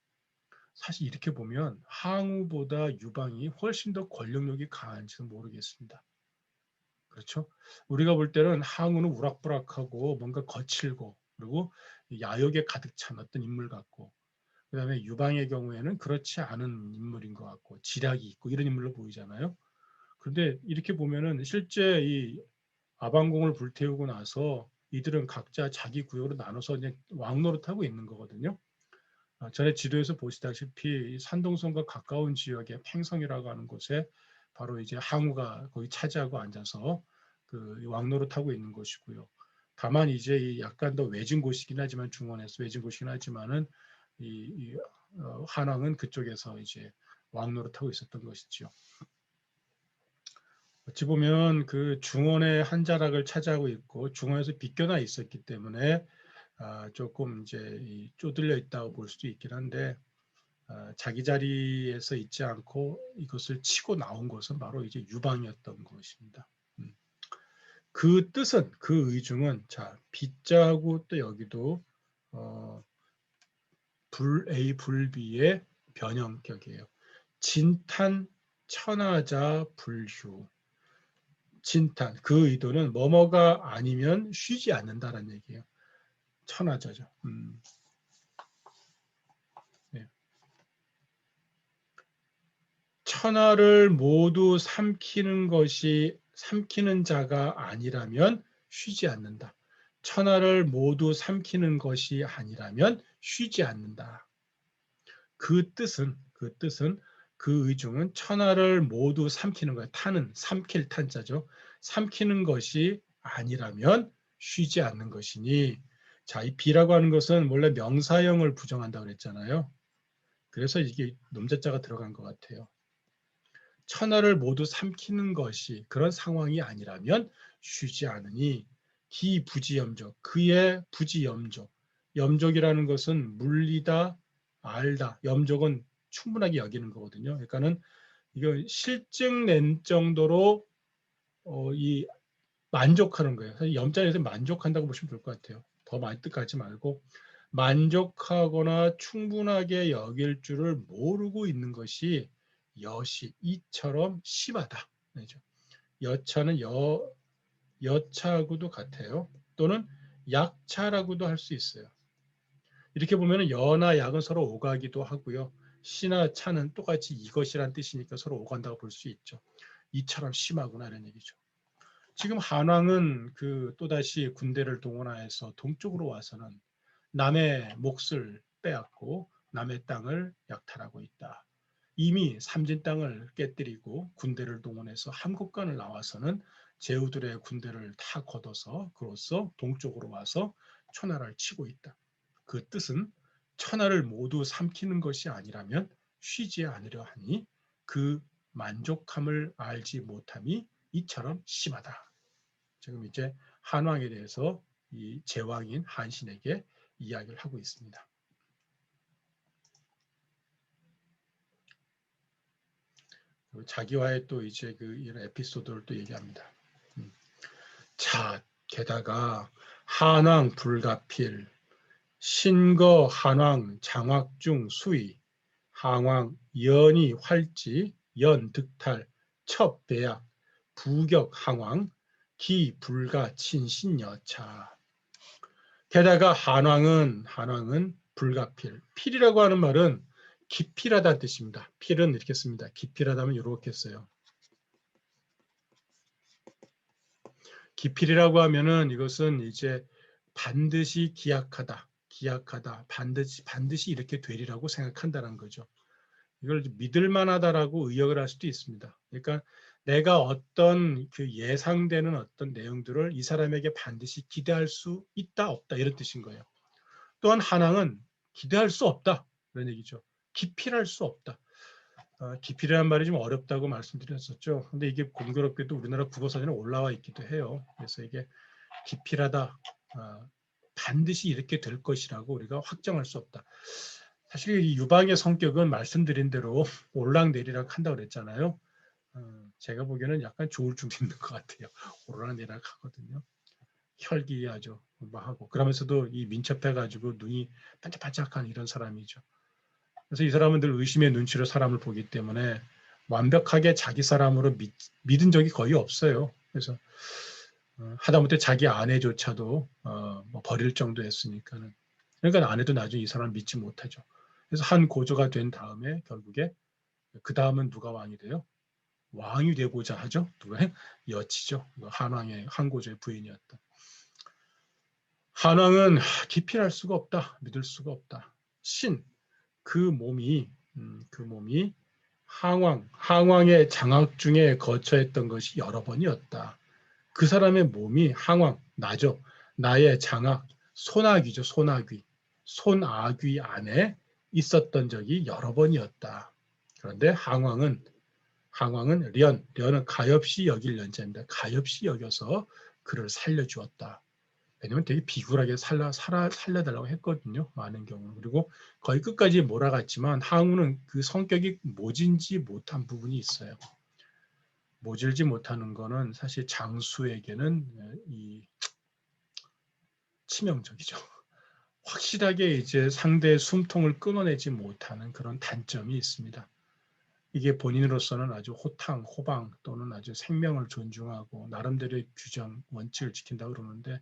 사실 이렇게 보면 항우보다 유방이 훨씬 더 권력력이 강한지는 모르겠습니다. 그렇죠? 우리가 볼 때는 항우는 우락부락하고 뭔가 거칠고 그리고 야욕에 가득 찬 어떤 인물 같고 그다음에 유방의 경우에는 그렇지 않은 인물인 것 같고 지략이 있고 이런 인물로 보이잖아요. 그런데 이렇게 보면은 실제 이 아방궁을 불태우고 나서 이들은 각자 자기 구역으로 나눠서 이제 왕노릇하고 있는 거거든요. 전에 지도에서 보시다시피 산동성과 가까운 지역의 팽성이라고 하는 곳에 바로 이제 항우가 거기 차지하고 앉아서 그 왕노릇하고 있는 것이고요. 다만 이제 약간 더 외진 곳이긴 하지만 중원에서 외진 곳이긴 하지만은 한왕은 그쪽에서 이제 왕노릇하고 있었던 것이죠. 어찌 보면 그 중원의 한 자락을 차지하고 있고 중원에서 비껴나 있었기 때문에 조금 이제 쪼들려 있다고 볼 수도 있긴 한데 자기 자리에서 있지 않고 이것을 치고 나온 것은 바로 이제 유방이었던 것입니다. 그 뜻은 그 의중은 자 B자하고 또 여기도 불A 불비의 변형격이에요. 진탄 천하자 불휴. 진탄 그 의도는 뭐뭐가 아니면 쉬지 않는다라는 얘기예요. 천하자죠. 네. 천하를 모두 삼키는 자가 아니라면 쉬지 않는다. 천하를 모두 삼키는 것이 아니라면 쉬지 않는다. 그 뜻은 그 의중은 천하를 모두 삼키는 거예요. 타는 삼킬 탄자죠. 삼키는 것이 아니라면 쉬지 않는 것이니 자, 이 비라고 하는 것은 원래 명사형을 부정한다고 그랬잖아요. 그래서 이게 nom자자가 들어간 것 같아요. 천하를 모두 삼키는 것이 그런 상황이 아니라면 쉬지 않으니 기부지염족 그의 부지염족 염족이라는 것은 물리다 알다 염족은 충분하게 여기는 거거든요. 그러니까는 이거 실증 낸 정도로 이 만족하는 거예요. 사실 염자에서 만족한다고 보시면 될 것 같아요. 더 많이 뜻하지 말고 만족하거나 충분하게 여길 줄을 모르고 있는 것이 여시 이처럼 심하다. 그렇죠? 여차는 여차하고도 같아요. 또는 약차라고도 할 수 있어요. 이렇게 보면 여나 약은 서로 오가기도 하고요. 시나 차는 똑같이 이것이란 뜻이니까 서로 오간다고 볼 수 있죠. 이처럼 심하구나 이런 얘기죠. 지금 한왕은 그 또다시 군대를 동원하여서 동쪽으로 와서는 남의 몫을 빼앗고 남의 땅을 약탈하고 있다. 이미 삼진 땅을 깨뜨리고 군대를 동원해서 함국간을 나와서는 제후들의 군대를 다 걷어서 그로써 동쪽으로 와서 천하를 치고 있다. 그 뜻은 천하를 모두 삼키는 것이 아니라면 쉬지 않으려 하니 그 만족함을 알지 못함이 이처럼 심하다. 지금 이제 한왕에 대해서 이 제왕인 한신에게 이야기를 하고 있습니다. 자기와의 또 이제 그 이런 에피소드를 또 얘기합니다. 자, 게다가 한왕 불가필, 신거 한왕 장학중 수위, 항왕 연이 활지, 연득탈, 첩배약, 부격 항왕, 기 불가 친신여차. 게다가 한왕은 불가필. 필이라고 하는 말은 기필하다는 뜻입니다. 필은 이렇게 씁니다. 기필하다면 이렇게 써요. 기필이라고 하면은 이것은 이제 반드시 기약하다, 반드시 이렇게 되리라고 생각한다는 거죠. 이걸 믿을 만하다라고 의역을 할 수도 있습니다. 그러니까 내가 어떤 그 예상되는 어떤 내용들을 이 사람에게 반드시 기대할 수 있다, 없다 이런 뜻인 거예요. 또한 한왕은 기대할 수 없다 이런 얘기죠. 기필할 수 없다. 기필이라는 말이 좀 어렵다고 말씀드렸었죠. 근데 이게 공교롭게도 우리나라 국어사전에 올라와 있기도 해요. 그래서 이게 기필하다, 반드시 이렇게 될 것이라고 우리가 확정할 수 없다. 사실 이 유방의 성격은 말씀드린 대로 올락내리락 한다고 그랬잖아요. 제가 보기에는 약간 조울 중 있는 것 같아요. 오르락내리락 하거든요. 혈기하죠. 하고 그러면서도 이 민첩해가지고 눈이 반짝반짝한 이런 사람이죠. 그래서 이 사람은 늘 의심의 눈치로 사람을 보기 때문에 완벽하게 자기 사람으로 믿은 적이 거의 없어요. 그래서 하다못해 자기 아내조차도 뭐 버릴 정도였으니까는. 그러니까 아내도 나중에 이 사람을 믿지 못하죠. 그래서 한 고조가 된 다음에 결국에 그 다음은 누가 왕이 돼요? 왕이 되고자 하죠. 누가? 여치죠. 한왕의 한고조의 부인이었다. 한왕은 기필할 수가 없다. 믿을 수가 없다. 신, 그 몸이 항왕의 장악 중에 거처했던 것이 여러 번이었다. 그 사람의 몸이 항왕, 나죠. 나의 장악, 손아귀죠. 손아귀 안에 있었던 적이 여러 번이었다. 그런데 항왕은 련은 가엾이 여길 연자입니다. 가엾이 여겨서 그를 살려주었다. 왜냐면 되게 비굴하게 살려달라고 했거든요. 많은 경우. 그리고 거의 끝까지 몰아갔지만 항우는 그 성격이 모질지 못한 부분이 있어요. 모질지 못하는 거는 사실 장수에게는 이 치명적이죠. 확실하게 이제 상대의 숨통을 끊어내지 못하는 그런 단점이 있습니다. 이게 본인으로서는 아주 호방 또는 아주 생명을 존중하고 나름대로의 규정, 원칙을 지킨다고 그러는데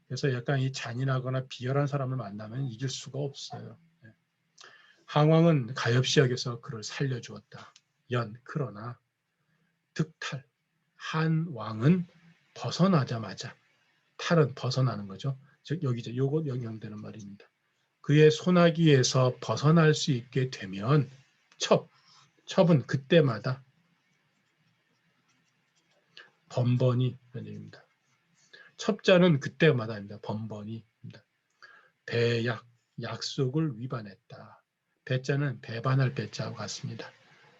그래서 약간 이 잔인하거나 비열한 사람을 만나면 이길 수가 없어요. 항왕은 가엾이 여겨서 그를 살려주었다. 그러나 득탈, 한 왕은 벗어나자마자 탈은 벗어나는 거죠. 즉 여기 이제 요것 영향되는 말입니다. 그의 손아귀에서 벗어날 수 있게 되면 첩은 그때마다 번번이 이런 얘기입니다. 첩자는 그때마다입니다. 번번이입니다. 배약, 약속을 위반했다. 배자는 배반할 배자와 같습니다.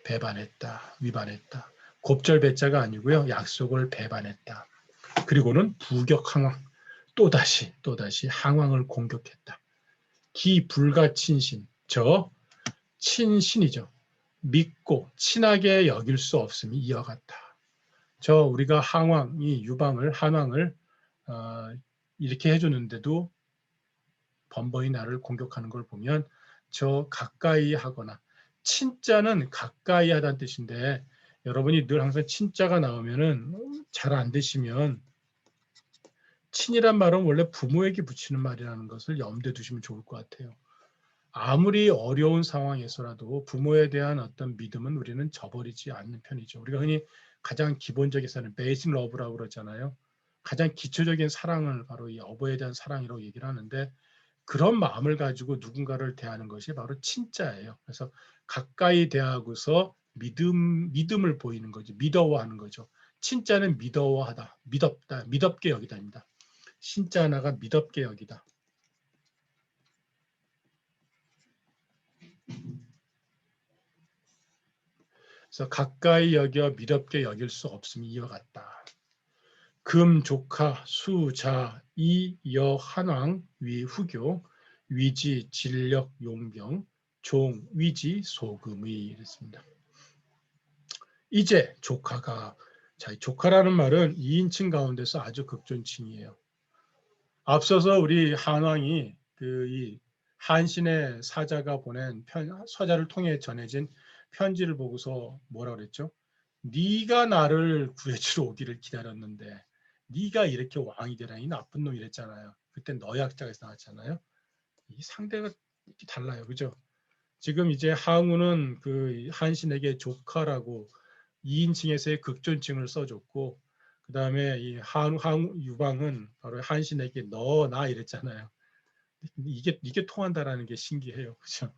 배반했다, 위반했다. 곱절 배자가 아니고요. 약속을 배반했다. 그리고는 부격항왕, 또다시 항왕을 공격했다. 기불가친신, 친신이죠. 믿고 친하게 여길 수 없음이 이어갔다. 우리가 한왕을 이렇게 해주는데도 번번이 나를 공격하는 걸 보면 가까이 하거나 친자는 가까이 하다는 뜻인데 여러분이 늘 항상 친자가 나오면은 잘 안 되시면 친이란 말은 원래 부모에게 붙이는 말이라는 것을 염두에 두시면 좋을 것 같아요. 아무리 어려운 상황에서라도 부모에 대한 어떤 믿음은 우리는 저버리지 않는 편이죠. 우리가 흔히 가장 기본적인 사랑, 베이직 러브라고 그러잖아요. 가장 기초적인 사랑을 바로 이 어버이에 대한 사랑이라고 얘기를 하는데 그런 마음을 가지고 누군가를 대하는 것이 바로 친자예요. 그래서 가까이 대하고서 믿음을 보이는 거죠. 믿어워하는 거죠. 친자는 믿어워하다, 믿업게 여기다입니다. 신자 하나가 믿업게 여기다. 그래서 가까이 여겨 믿업게 여길 수 없음이 이어갔다. 금, 조카, 수, 자, 이, 여, 한왕, 위, 후교, 위지, 진력, 용병, 종, 위지, 소금의 이랬습니다. 이제 조카가 조카라는 말은 2인칭 가운데서 아주 극존칭이에요. 앞서서 우리 한왕이 이 한신의 사자가 보낸 서자를 통해 전해진 편지를 보고서 뭐라 그랬죠? 네가 나를 구해주러 오기를 기다렸는데 네가 이렇게 왕이 되라니 나쁜 놈 이랬잖아요. 그때 너약자에서 나왔잖아요. 이 상대가 달라요. 그죠? 지금 이제 항우는 그 한신에게 조카라고 2인칭에서의 극존칭을 써줬고 그 다음에 이 유방은 바로 한신에게 너 나 이랬잖아요. 이게 통한다라는 게 신기해요. 그죠?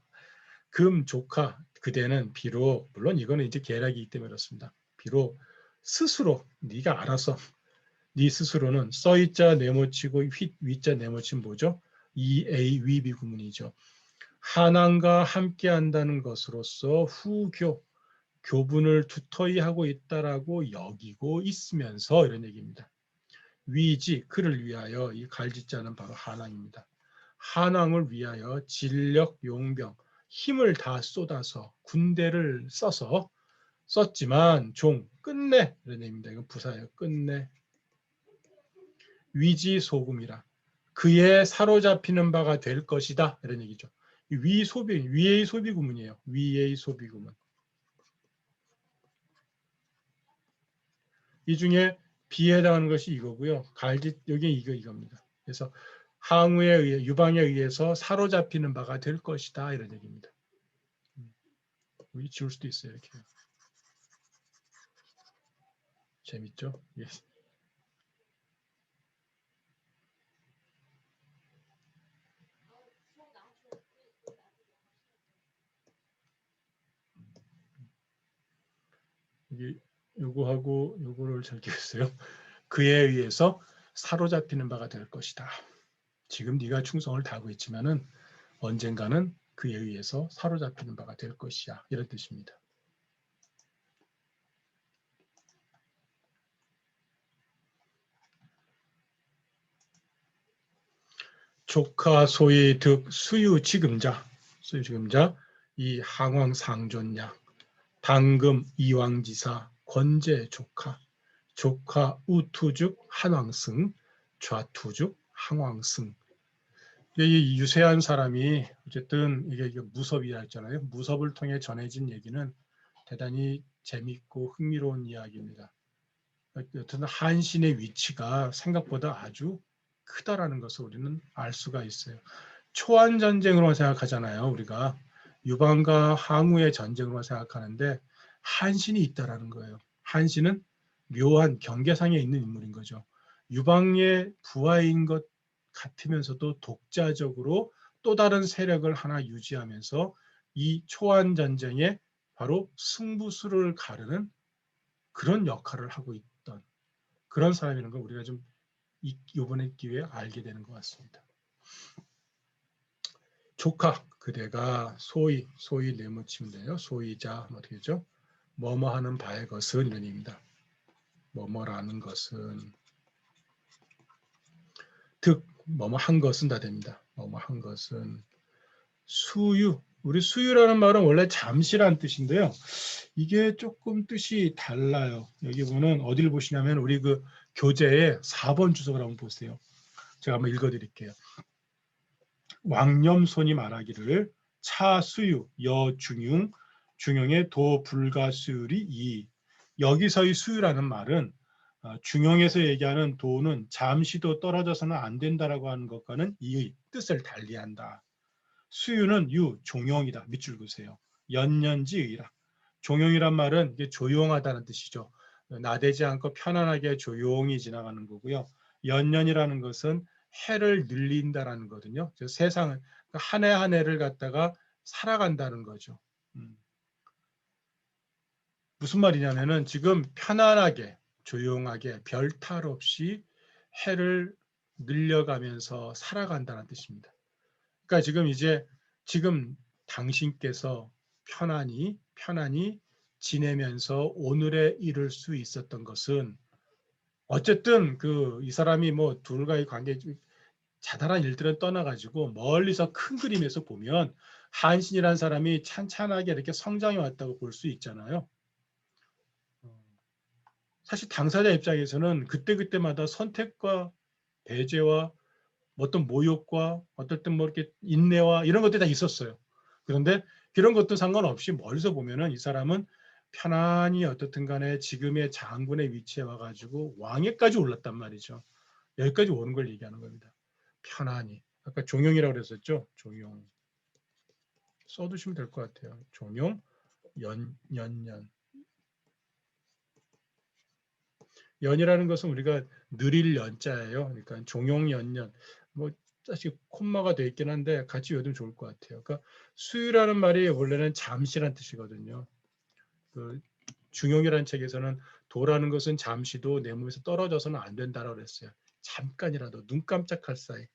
금 조카 그대는 비록 물론 이거는 이제 계략이기 때문에 그렇습니다. 비록 스스로 네가 알아서 네 스스로는 써있자 네모치고 위자 네모친 뭐죠? 이A 위비 구문이죠. 한왕과 함께 한다는 것으로서 교분을 두터이 하고 있다라고 여기고 있으면서 이런 얘기입니다. 위지 그를 위하여 이 갈지자는 바로 한왕입니다. 한왕을 위하여 진력 용병 힘을 다 쏟아서 군대를 썼지만 끝내 이런 얘기입니다. 이건 부사예요. 끝내 위지 소금이라 그의 사로잡히는 바가 될 것이다 이런 얘기죠. 위의 소비 구문이에요. 위의 소비 구문. 이 중에 비에 해당하는 것이 이거고요. 여기 이겁니다. 그래서 항우에 의해 유방에 의해서 사로잡히는 바가 될 것이다 이런 얘기입니다. 여기 지울 수도 있어요 이렇게. 재밌죠? 예. 이게 요거하고 요거를 적겠어요. 그에 의해서 사로잡히는 바가 될 것이다. 지금 네가 충성을 다하고 있지만은 언젠가는 그에 의해서 사로잡히는 바가 될 것이야. 이런 뜻입니다. 조카 소위 득 수유지금자 이 항왕상존야 당금 이왕지사 권제 조카 우투죽 한왕승 좌투죽 항왕승. 이 유세한 사람이 어쨌든 이게 무섭이라 했잖아요. 무섭을 통해 전해진 얘기는 대단히 재밌고 흥미로운 이야기입니다. 여튼 한신의 위치가 생각보다 아주 크다라는 것을 우리는 알 수가 있어요. 초안 전쟁으로 생각하잖아요. 우리가 유방과 항우의 전쟁으로 생각하는데 한신이 있다라는 거예요. 한신은 묘한 경계상에 있는 인물인 거죠. 유방의 부하인 것 같으면서도 독자적으로 또 다른 세력을 하나 유지하면서 이 초안 전쟁에 바로 승부수를 가르는 그런 역할을 하고 있던 그런 사람이라는 걸 우리가 좀 이번에 기회에 알게 되는 것 같습니다. 조카 그대가 소위 내무치면 소위자 어떻게 죠 뭐뭐 하는 바의 것은 이런 의미입니다. 뭐뭐라는 것은 득 뭐뭐 한 것은 다 됩니다. 뭐뭐 한 것은 수유 우리 수유라는 말은 원래 잠시란 뜻인데요. 이게 조금 뜻이 달라요. 여기 보면 어디를 보시냐면 우리 그 교재에 4번 주석을 한번 보세요. 제가 한번 읽어드릴게요. 왕념손이 말하기를 차수유 여중용 중용의 도불가수율이 이 여기서의 수유라는 말은 중용에서 얘기하는 도는 잠시도 떨어져서는 안 된다라고 하는 것과는 이의 뜻을 달리한다. 수유는 유 종용이다. 밑줄 그으세요. 연년지의라. 종용이란 말은 이게 조용하다는 뜻이죠. 나대지 않고 편안하게 조용히 지나가는 거고요. 연년이라는 것은 해를 늘린다라는 거거든요. 세상을 한 해 한 해를 갖다가 살아간다는 거죠. 무슨 말이냐면은 지금 편안하게 조용하게 별 탈 없이 해를 늘려가면서 살아간다는 뜻입니다. 그러니까 지금 당신께서 편안히 지내면서 오늘에 이룰 수 있었던 것은 어쨌든 이 사람이 뭐 둘과의 관계 자잘한 일들은 떠나가지고 멀리서 큰 그림에서 보면 한신이라는 사람이 찬찬하게 이렇게 성장해 왔다고 볼 수 있잖아요. 사실 당사자 입장에서는 그때그때마다 선택과 배제와 어떤 모욕과 어떨 땐 뭐 이렇게 인내와 이런 것들이 다 있었어요. 그런데 그런 것도 상관없이 멀리서 보면은 이 사람은 편안히 어떻든 간에 지금의 장군의 위치에 와가지고 왕위까지 올랐단 말이죠. 여기까지 오는 걸 얘기하는 겁니다. 편안히. 아까 종용이라고 그랬었죠. 종용. 써두시면 될 것 같아요. 종용, 연년. 연이라는 것은 우리가 느릴 연자예요. 그러니까 종용, 연년. 뭐 사실 콤마가 돼 있긴 한데 같이 외우면 좋을 것 같아요. 그러니까 수유라는 말이 원래는 잠시란 뜻이거든요. 그 중용이라는 책에서는 도라는 것은 잠시도 내 몸에서 떨어져서는 안 된다라고 그랬어요. 잠깐이라도 눈 깜짝할 사이.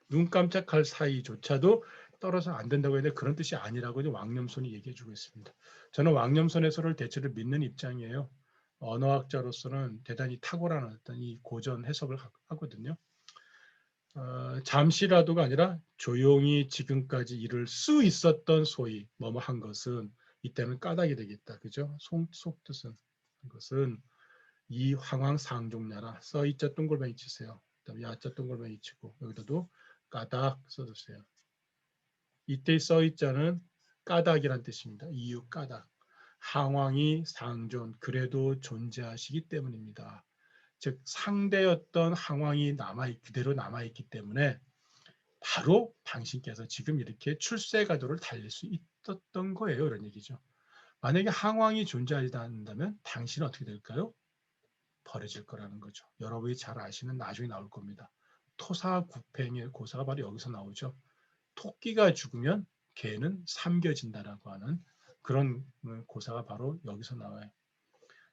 눈 깜짝할 사이조차도 떨어서 안 된다고 했는데 그런 뜻이 아니라고 왕념손이 얘기해 주고 있습니다. 저는 왕념손의 소를 대체로 믿는 입장이에요. 언어학자로서는 대단히 탁월한 어떤 이 고전 해석을 하거든요. 잠시라도가 아니라 조용히 지금까지 이룰 수 있었던 소위 뭐뭐 한 것은 이때는 까닭이 되겠다. 그죠? 속뜻은 것은 이 황황상종나라 써이자 동글뱅이 치세요. 그다음에 야자 동글뱅이 치고 여기다도 까닭 써주세요. 이때 써이자는 까닭이란 뜻입니다. 이유 까닭. 항왕이 상존 그래도 존재하시기 때문입니다. 즉 상대였던 항왕이 그대로 남아있기 때문에 바로 당신께서 지금 이렇게 출세가도를 달릴 수 있었던 거예요. 이런 얘기죠. 만약에 항왕이 존재하지 않는다면 당신은 어떻게 될까요? 버려질 거라는 거죠. 여러분이 잘 아시는 나중에 나올 겁니다. 토사구팽의 고사가 바로 여기서 나오죠. 토끼가 죽으면 개는 삼겨진다라고 하는 그런 고사가 바로 여기서 나와요.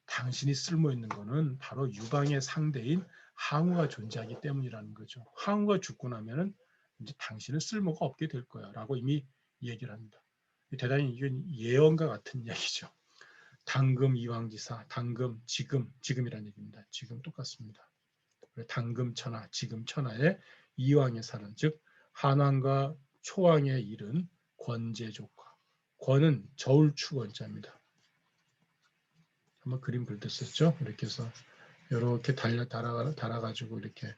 당신이 쓸모 있는 거는 바로 유방의 상대인 항우가 존재하기 때문이라는 거죠. 항우가 죽고 나면은 이제 당신은 쓸모가 없게 될 거야 라고 이미 얘기를 합니다. 대단히 이건 예언과 같은 이야기죠. 당금 이왕지사, 당금, 지금이라는 얘기입니다. 지금 똑같습니다. 당금 천하, 지금 천하의 이왕의 사는, 즉 한왕과 초왕의 일은 권제조카. 권은 저울추권자입니다. 한번 그림 그릴 때 썼죠. 이렇게 해서 이렇게 달아가지고 이렇게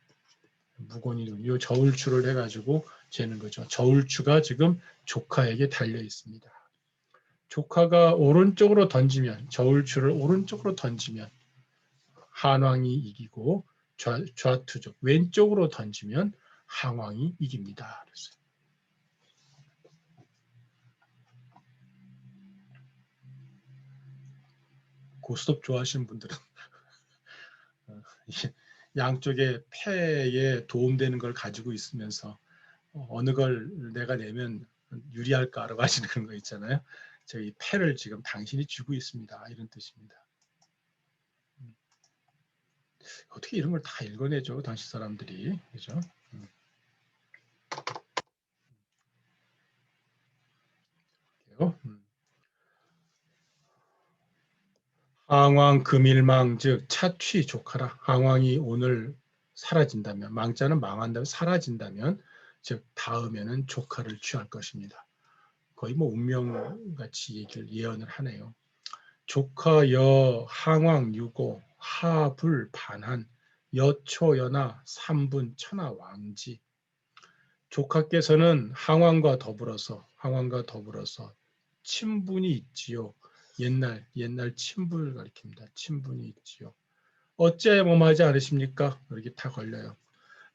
무건이 이 저울추를 해가지고 재는 거죠. 저울추가 지금 조카에게 달려 있습니다. 조카가 오른쪽으로 던지면, 저울추를 오른쪽으로 던지면 한왕이 이기고 좌투적 왼쪽으로 던지면 항왕이 이깁니다. 그래서 고스톱 좋아하시는 분들은 양쪽에 패에 도움되는 걸 가지고 있으면서 어느 걸 내가 내면 유리할까라고 하시는 그런 거 있잖아요. 저희 패를 지금 당신이 쥐고 있습니다. 이런 뜻입니다. 어떻게 이런 걸 다 읽어내죠, 당시 사람들이. 그죠? 항왕 금일망 즉 차취 조카라. 항왕이 오늘 사라진다면, 망자는 망한다면 사라진다면 즉 다음에는 조카를 취할 것입니다. 거의 뭐 운명같이 얘기를 예언을 하네요. 조카여 항왕 유고 하불 반한 여초연하 삼분 천하 왕지. 조카께서는 항왕과 더불어서 친분이 있지요. 옛날 친분을 가리킵니다. 친분이 있지요. 어째 몸하지 않으십니까? 이렇게 다 걸려요.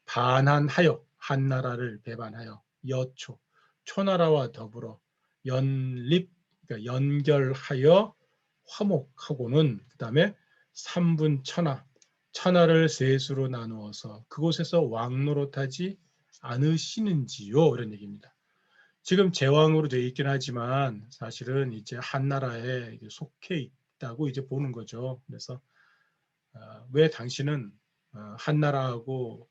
반한하여 한나라를 배반하여 여초 초나라와 더불어 그러니까 연결하여 화목하고는 그 다음에 삼분 천하를 셋으로 나누어서 그곳에서 왕노릇하지 않으시는지요? 이런 얘기입니다. 지금 제왕으로 되어 있긴 하지만 사실은 이제 한나라에 속해 있다고 이제 보는 거죠. 그래서 왜 당신은 한나라하고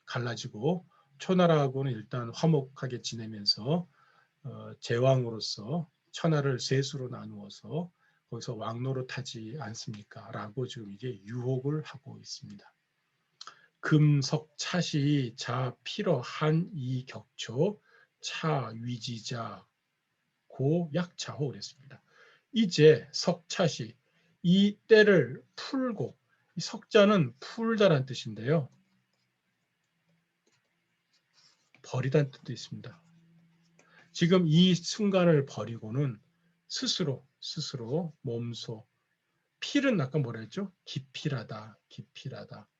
갈라지고 초나라하고는 일단 화목하게 지내면서 제왕으로서 천하를 셋으로 나누어서 거기서 왕노릇하지 않습니까? 라고 지금 이게 유혹을 하고 있습니다. 금석차시 자 피러 한이 격초 차 위지자 고 약차호 그랬습니다. 이제 석차시 이 때를 풀고, 이 석자는 풀다란 뜻인데요. 버리다는 뜻도 있습니다. 지금 이 순간을 버리고는 스스로 몸소 필은 아까 뭐라 했죠? 기필하다.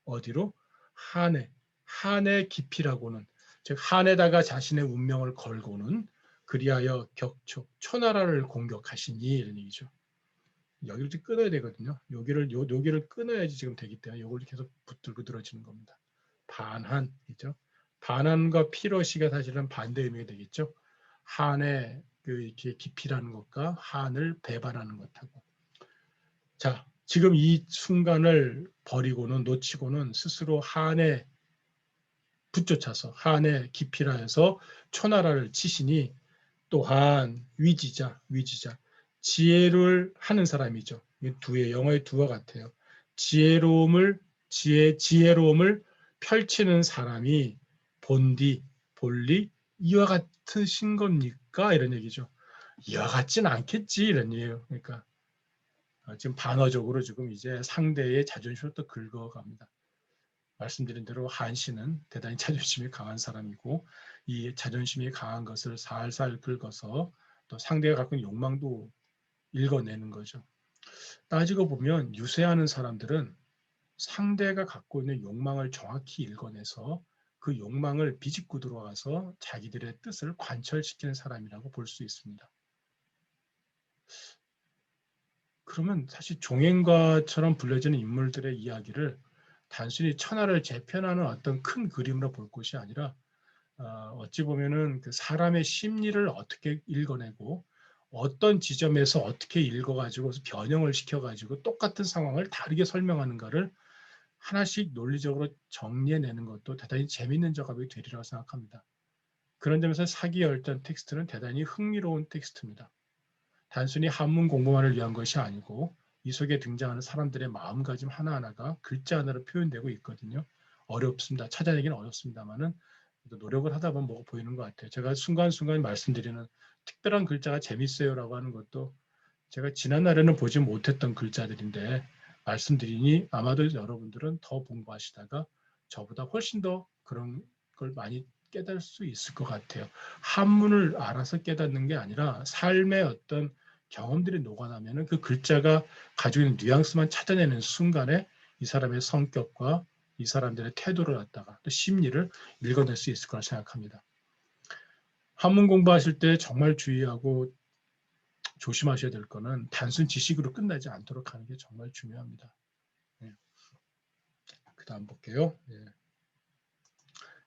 어디로? 한의 기필하고는, 즉 한에다가 자신의 운명을 걸고는 그리하여 격촉 초나라를 공격하시니 이런 얘기죠. 여기를 끊어야 되거든요. 여기를 끊어야지 지금 되기 때문에 이걸 계속 붙들고 들어지는 겁니다. 반한이죠. 반한과 피로시가 사실은 반대 의미가 되겠죠. 한의 이렇게 기피라는 것과 한을 배반하는 것하고. 자, 지금 이 순간을 버리고는 놓치고는 스스로 한에 붙쫓아서 한의 기피라 해서 초나라를 치시니 또한 위지자 지혜를 하는 사람이죠. 영어의 두와 같아요. 지혜로움을 펼치는 사람이 본리 이와 같으신 겁니까? 이런 얘기죠. 이와 같지는 않겠지 이런 얘기예요. 그러니까 지금 반어적으로 지금 이제 상대의 자존심을 또 긁어갑니다. 말씀드린 대로 한 씨는 대단히 자존심이 강한 사람이고 이 자존심이 강한 것을 살살 긁어서 또 상대가 갖고 있는 욕망도 읽어내는 거죠. 따지고 보면 유세하는 사람들은 상대가 갖고 있는 욕망을 정확히 읽어내서 그 욕망을 비집고 들어와서 자기들의 뜻을 관철시키는 사람이라고 볼 수 있습니다. 그러면 사실 종행과처럼 불려지는 인물들의 이야기를 단순히 천하를 재편하는 어떤 큰 그림으로 볼 것이 아니라 어찌 보면은 그 사람의 심리를 어떻게 읽어내고 어떤 지점에서 어떻게 읽어가지고 변형을 시켜가지고 똑같은 상황을 다르게 설명하는가를 하나씩 논리적으로 정리해내는 것도 대단히 재미있는 작업이 되리라고 생각합니다. 그런 점에서 사기열전 텍스트는 대단히 흥미로운 텍스트입니다. 단순히 한문 공부만을 위한 것이 아니고 이 속에 등장하는 사람들의 마음가짐 하나하나가 글자 하나로 표현되고 있거든요. 어렵습니다. 찾아내기는 어렵습니다만은 노력을 하다 보면 뭐가 보이는 것 같아요. 제가 순간순간 말씀드리는 특별한 글자가 재밌어요라고 하는 것도 제가 지난날에는 보지 못했던 글자들인데 말씀드리니 아마도 여러분들은 더 공부하시다가 저보다 훨씬 더 그런 걸 많이 깨달을 수 있을 것 같아요. 한문을 알아서 깨닫는 게 아니라 삶의 어떤 경험들이 녹아나면은 그 글자가 가지고 있는 뉘앙스만 찾아내는 순간에 이 사람의 성격과 이 사람들의 태도를 갖다가 또 심리를 읽어낼 수 있을 거라 생각합니다. 한문 공부하실 때 정말 주의하고 조심하셔야 될 거는 단순 지식으로 끝나지 않도록 하는 게 정말 중요합니다. 네. 그 다음 볼게요. 네.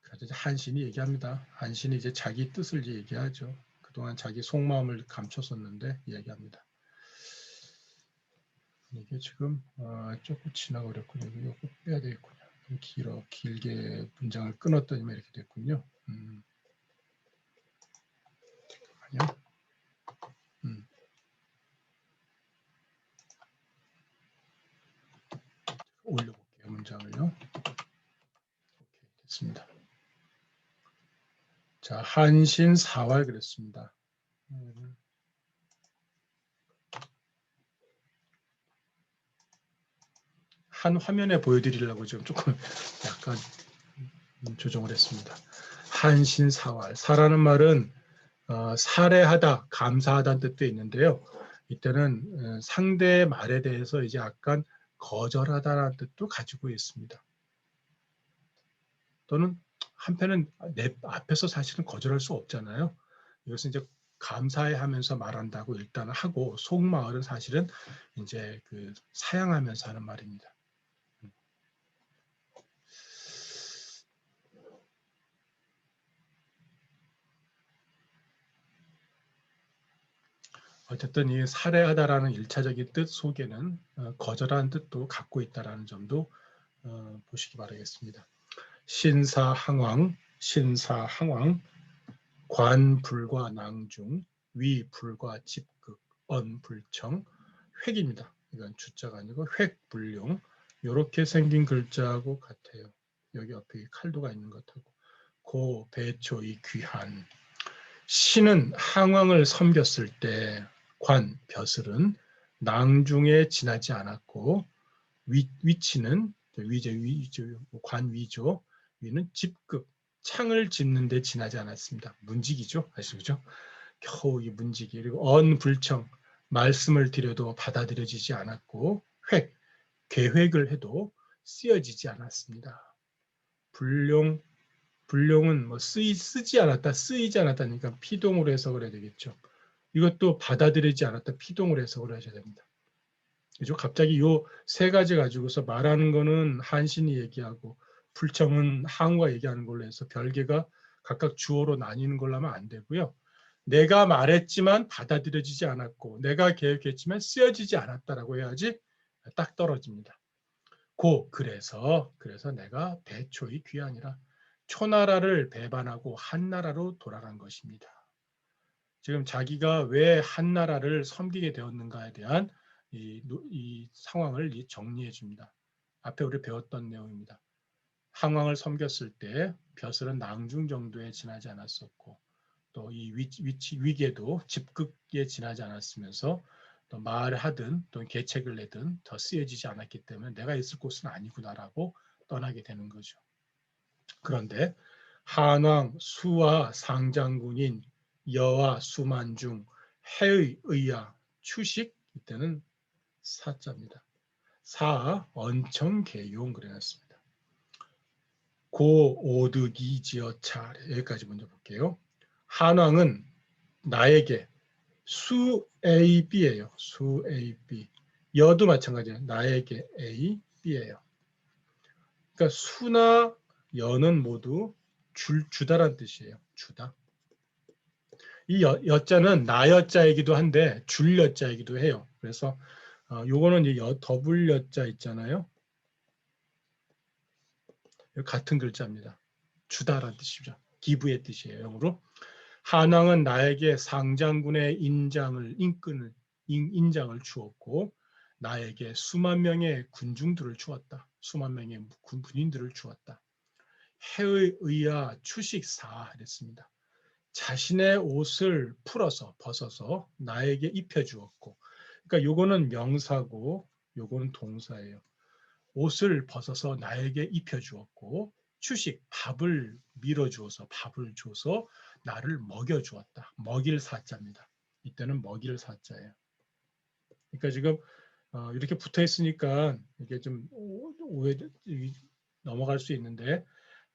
그래서 이제 한신이 얘기합니다. 한신이 이제 자기 뜻을 얘기하죠. 그동안 자기 속마음을 감췄었는데 얘기합니다. 이게 지금 조금 지나버렸군요. 이거 빼야 되겠군요. 길게 문장을 끊었더니만 이렇게 됐군요. 잠깐만요. 올려볼게요. 문장을요. 오케이, 됐습니다. 자, 한신사활 그랬습니다. 한 화면에 보여드리려고 지금 조금 약간 조정을 했습니다. 한신사활. 사라는 말은 살해하다, 감사하다는 뜻도 있는데요. 이때는 상대의 말에 대해서 이제 약간 거절하다라는 뜻도 가지고 있습니다. 또는 한편은 내 앞에서 사실은 거절할 수 없잖아요. 이것은 이제 감사해하면서 말한다고 일단 하고 속마을은 사실은 이제 그 사양하면서 하는 말입니다. 어쨌든 이 살해하다라는 일차적인 뜻 속에는 거절하는 뜻도 갖고 있다라는 점도 보시기 바라겠습니다. 신사항왕, 신사항왕, 관불과 낭중, 위불과 집극, 언불청, 획입니다. 이건 주자가 아니고 획불용. 이렇게 생긴 글자하고 같아요. 여기 옆에 칼도가 있는 것하고. 고, 배초, 이 귀한. 신은 항왕을 섬겼을 때 관, 벼슬은 낭중에 지나지 않았고 위치는 위죠, 관 위죠. 위는 집극, 창을 짚는 데 지나지 않았습니다. 문직이죠. 아시죠? 겨우 이 문직이. 그리고 언불청, 말씀을 드려도 받아들여지지 않았고 획, 계획을 해도 쓰여지지 않았습니다. 불용, 불용은 뭐 쓰지 않았다, 쓰이지 않았다니까 피동으로 해석을 해야 되겠죠. 이것도 받아들이지 않았다, 피동으로 해석을 하셔야 됩니다. 그죠? 갑자기 요 세 가지 가지고서 말하는 거는 한신이 얘기하고 불청은 항우가 얘기하는 걸로 해서 별개가 각각 주어로 나뉘는 걸로 하면 안 되고요. 내가 말했지만 받아들여지지 않았고 내가 계획했지만 쓰여지지 않았다라고 해야지 딱 떨어집니다. 그래서 내가 배초의 귀하니라. 초나라를 배반하고 한나라로 돌아간 것입니다. 지금 자기가 왜 한나라를 섬기게 되었는가에 대한 이 상황을 정리해 줍니다. 앞에 우리 배웠던 내용입니다. 항왕을 섬겼을 때 벼슬은 낭중 정도에 지나지 않았었고 또 이 위계도 집극에 지나지 않았으면서 또 말을 하든 또 계책을 내든 더 쓰여지지 않았기 때문에 내가 있을 곳은 아니구나라고 떠나게 되는 거죠. 그런데 한왕, 수와 상장군인 여와 수만중 해의 의야 추식 이때는 사자입니다. 사 언청계용 그려놨습니다. 고 오득이 지어차 여기까지 먼저 볼게요. 한왕은 나에게 수 A, B예요. 수 A, B. 여도 마찬가지예요. 나에게 A, B예요. 그러니까 수나 여는 모두 주다란 뜻이에요. 주다. 이 여자는 나여자이기도 한데 줄여자이기도 해요. 그래서 요거는 이제 더블 여자 있잖아요. 같은 글자입니다. 주다란 뜻이죠. 기부의 뜻이에요. 영어로. 한왕은 나에게 상장군의 인장을 주었고 나에게 수만 명의 군중들을 주었다. 수만 명의 군인들을 주었다. 해의 의야 추식사 했습니다. 자신의 옷을 벗어서 나에게 입혀주었고, 그러니까 요거는 명사고 요거는 동사예요. 옷을 벗어서 나에게 입혀주었고, 추식 밥을 밀어주어서 밥을 줘서 나를 먹여주었다. 먹일 사자입니다. 이때는 먹일 사자예요. 그러니까 지금 이렇게 붙어 있으니까 이게 좀 오해 넘어갈 수 있는데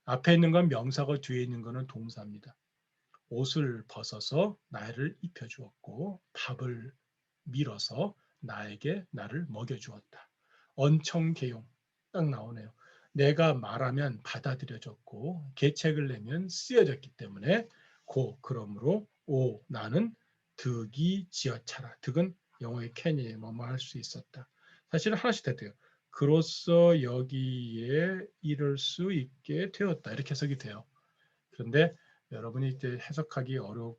앞에 있는 건 명사고 뒤에 있는 거는 동사입니다. 옷을 벗어서 나를 입혀주었고 밥을 밀어서 나를 먹여주었다. 언청계용 딱 나오네요. 내가 말하면 받아들여졌고 계책을 내면 쓰여졌기 때문에 그러므로 나는 득이 지어차라. 득은 영어의 캔이에요. 뭐뭐 할 수 있었다. 사실은 하나씩 돼요. 그로써 여기에 이를 수 있게 되었다. 이렇게 해석이 돼요. 그런데 여러분이 이제 해석하기 어려울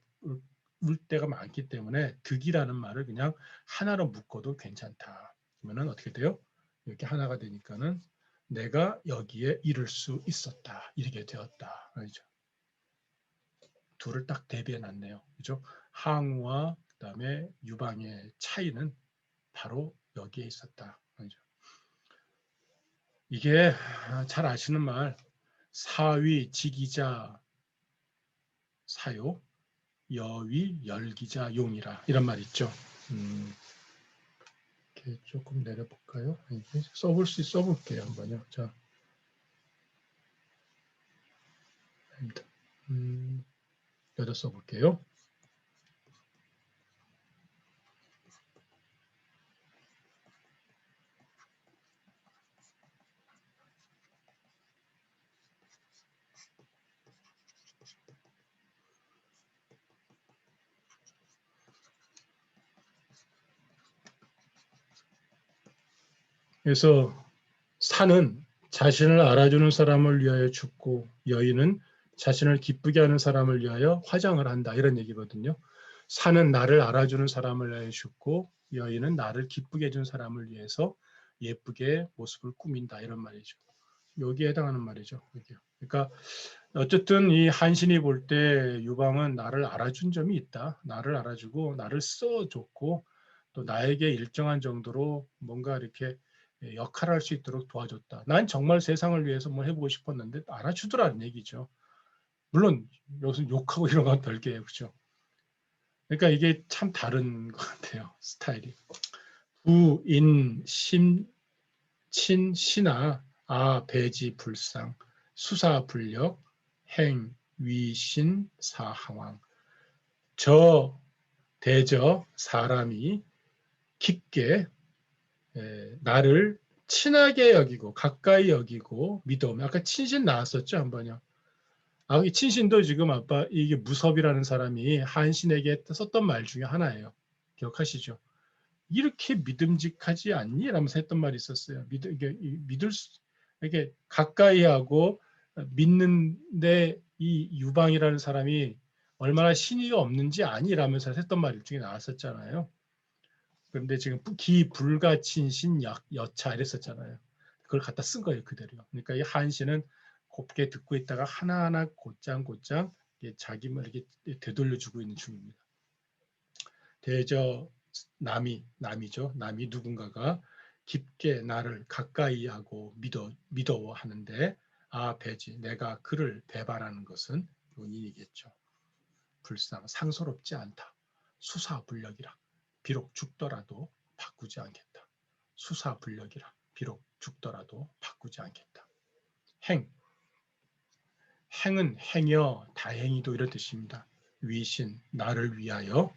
때가 많기 때문에 득이라는 말을 그냥 하나로 묶어도 괜찮다. 그러면 어떻게 돼요? 이렇게 하나가 되니까는 내가 여기에 이를 수 있었다. 이렇게 되었다. 그렇죠? 둘을 딱 대비해 놨네요. 그죠? 항우와 그다음에 유방의 차이는 바로 여기에 있었다. 그죠? 이게 잘 아시는 말 사위 지기자 사요 여위 열기자 용이라 이런 말 있죠. 이렇게 조금 내려볼까요? 써볼게요 한번요. 자, 여기다 써볼게요. 그래서 산은 자신을 알아주는 사람을 위하여 죽고 여인은 자신을 기쁘게 하는 사람을 위하여 화장을 한다 이런 얘기거든요. 산은 나를 알아주는 사람을 위하여 죽고 여인은 나를 기쁘게 해준 사람을 위해서 예쁘게 모습을 꾸민다 이런 말이죠. 여기에 해당하는 말이죠. 여기요. 그러니까 어쨌든 이 한신이 볼 때 유방은 나를 알아준 점이 있다. 나를 알아주고 나를 써줬고 또 나에게 일정한 정도로 뭔가 이렇게 역할을 할 수 있도록 도와줬다. 난 정말 세상을 위해서 뭐 해보고 싶었는데 알아주더라는 얘기죠. 물론 여기서 욕하고 이런 건 별개예요. 그렇죠? 그러니까 이게 참 다른 것 같아요. 스타일이. 부, 인, 심, 친, 신하, 배지, 불상, 수사, 불력, 행, 위, 신, 사, 항왕. 대저, 사람이 깊게 나를 친하게 여기고 가까이 여기고 믿음. 아까 친신 나왔었죠 한 번요. 이 친신도 지금 아빠 이게 무섭이라는 사람이 한신에게 썼던 말 중에 하나예요. 기억하시죠? 이렇게 믿음직하지 않니? 라면서 했던 말이 있었어요. 믿을 수, 이렇게 가까이 하고 믿는데 이 유방이라는 사람이 얼마나 신의가 없는지 아니라면서 했던 말 중에 나왔었잖아요. 그런데 지금 기불가친신 여차 이랬었잖아요. 그걸 갖다 쓴 거예요, 그대로. 그러니까 이 한신은 곱게 듣고 있다가 하나하나 곧장 자기만 이렇게 되돌려주고 있는 중입니다. 대저 남이죠. 남이 누군가가 깊게 나를 가까이 하고 믿어 하는데 배지 내가 그를 배반하는 것은 원인이겠죠. 불상 상스럽지 않다. 수사불력이라. 비록 죽더라도 바꾸지 않겠다. 수사불력이라. 비록 죽더라도 바꾸지 않겠다. 행은 행여 다행히도 이런 뜻입니다. 위신, 나를 위하여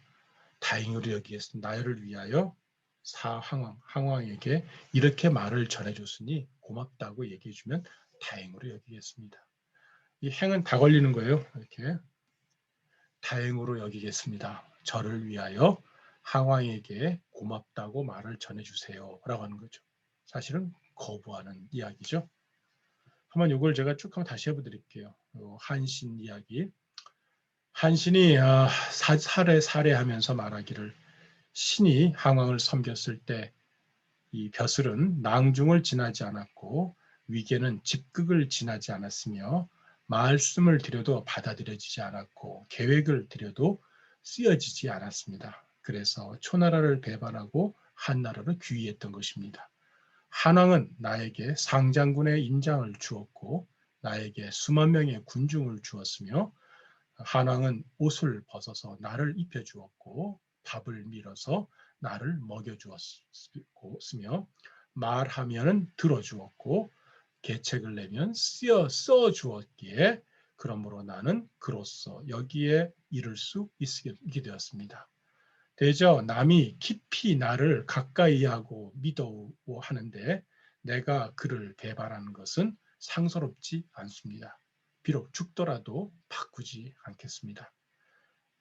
다행으로 여기겠습니다. 나를 위하여 항왕에게 이렇게 말을 전해줬으니 고맙다고 얘기해주면 다행으로 여기겠습니다. 이 행은 다 걸리는 거예요. 이렇게 다행으로 여기겠습니다. 저를 위하여 항왕에게 고맙다고 말을 전해주세요. 라고 하는 거죠. 사실은 거부하는 이야기죠. 한번 이걸 제가 쭉 한번 다시 해보드릴게요. 한신 이야기. 한신이 살해하면서 말하기를 신이 항왕을 섬겼을 때 이 벼슬은 낭중을 지나지 않았고 위계는 집극을 지나지 않았으며 말씀을 드려도 받아들여지지 않았고 계획을 드려도 쓰여지지 않았습니다. 그래서 초나라를 배반하고 한나라를 귀의했던 것입니다. 한왕은 나에게 상장군의 인장을 주었고 나에게 수만 명의 군중을 주었으며 한왕은 옷을 벗어서 나를 입혀주었고 밥을 밀어서 나를 먹여주었으며 말하면 들어주었고 계책을 내면 써주었기에 그러므로 나는 그로써 여기에 이를 수 있게 되었습니다. 대저 남이 깊이 나를 가까이 하고 믿어하는데 내가 그를 배반하는 것은 상스럽지 않습니다. 비록 죽더라도 바꾸지 않겠습니다.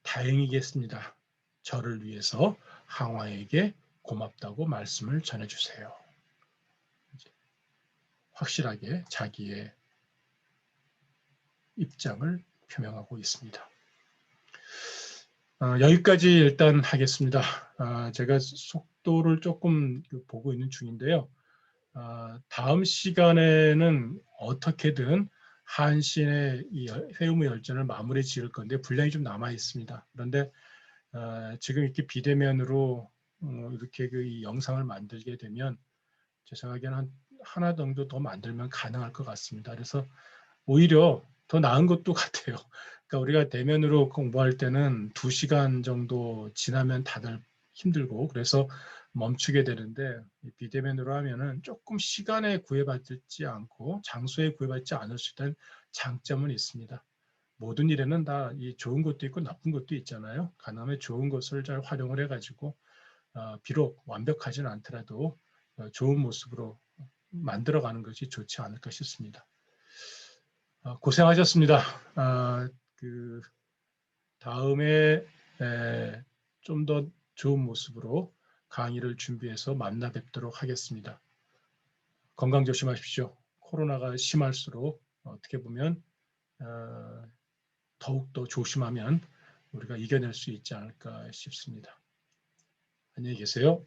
다행이겠습니다. 저를 위해서 항와에게 고맙다고 말씀을 전해주세요. 확실하게 자기의 입장을 표명하고 있습니다. 여기까지 일단 하겠습니다. 제가 속도를 조금 보고 있는 중인데요. 다음 시간에는 어떻게든 한신의 이 회의무 열전을 마무리 지을 건데 분량이 좀 남아 있습니다. 그런데 지금 이렇게 비대면으로 이렇게 이 영상을 만들게 되면 제 생각에는 하나 정도 더 만들면 가능할 것 같습니다. 그래서 오히려 더 나은 것도 같아요. 그러니까 우리가 대면으로 공부할 때는 2시간 정도 지나면 다들 힘들고 그래서 멈추게 되는데 비대면으로 하면은 조금 시간에 구애받지 않고 장소에 구애받지 않을 수 있다는 장점은 있습니다. 모든 일에는 다 이 좋은 것도 있고 나쁜 것도 있잖아요. 가능하면 좋은 것을 잘 활용을 해가지고 비록 완벽하지는 않더라도 좋은 모습으로 만들어가는 것이 좋지 않을까 싶습니다. 고생하셨습니다. 그 다음에 좀 더 좋은 모습으로 강의를 준비해서 만나 뵙도록 하겠습니다. 건강 조심하십시오. 코로나가 심할수록 어떻게 보면 더욱더 조심하면 우리가 이겨낼 수 있지 않을까 싶습니다. 안녕히 계세요.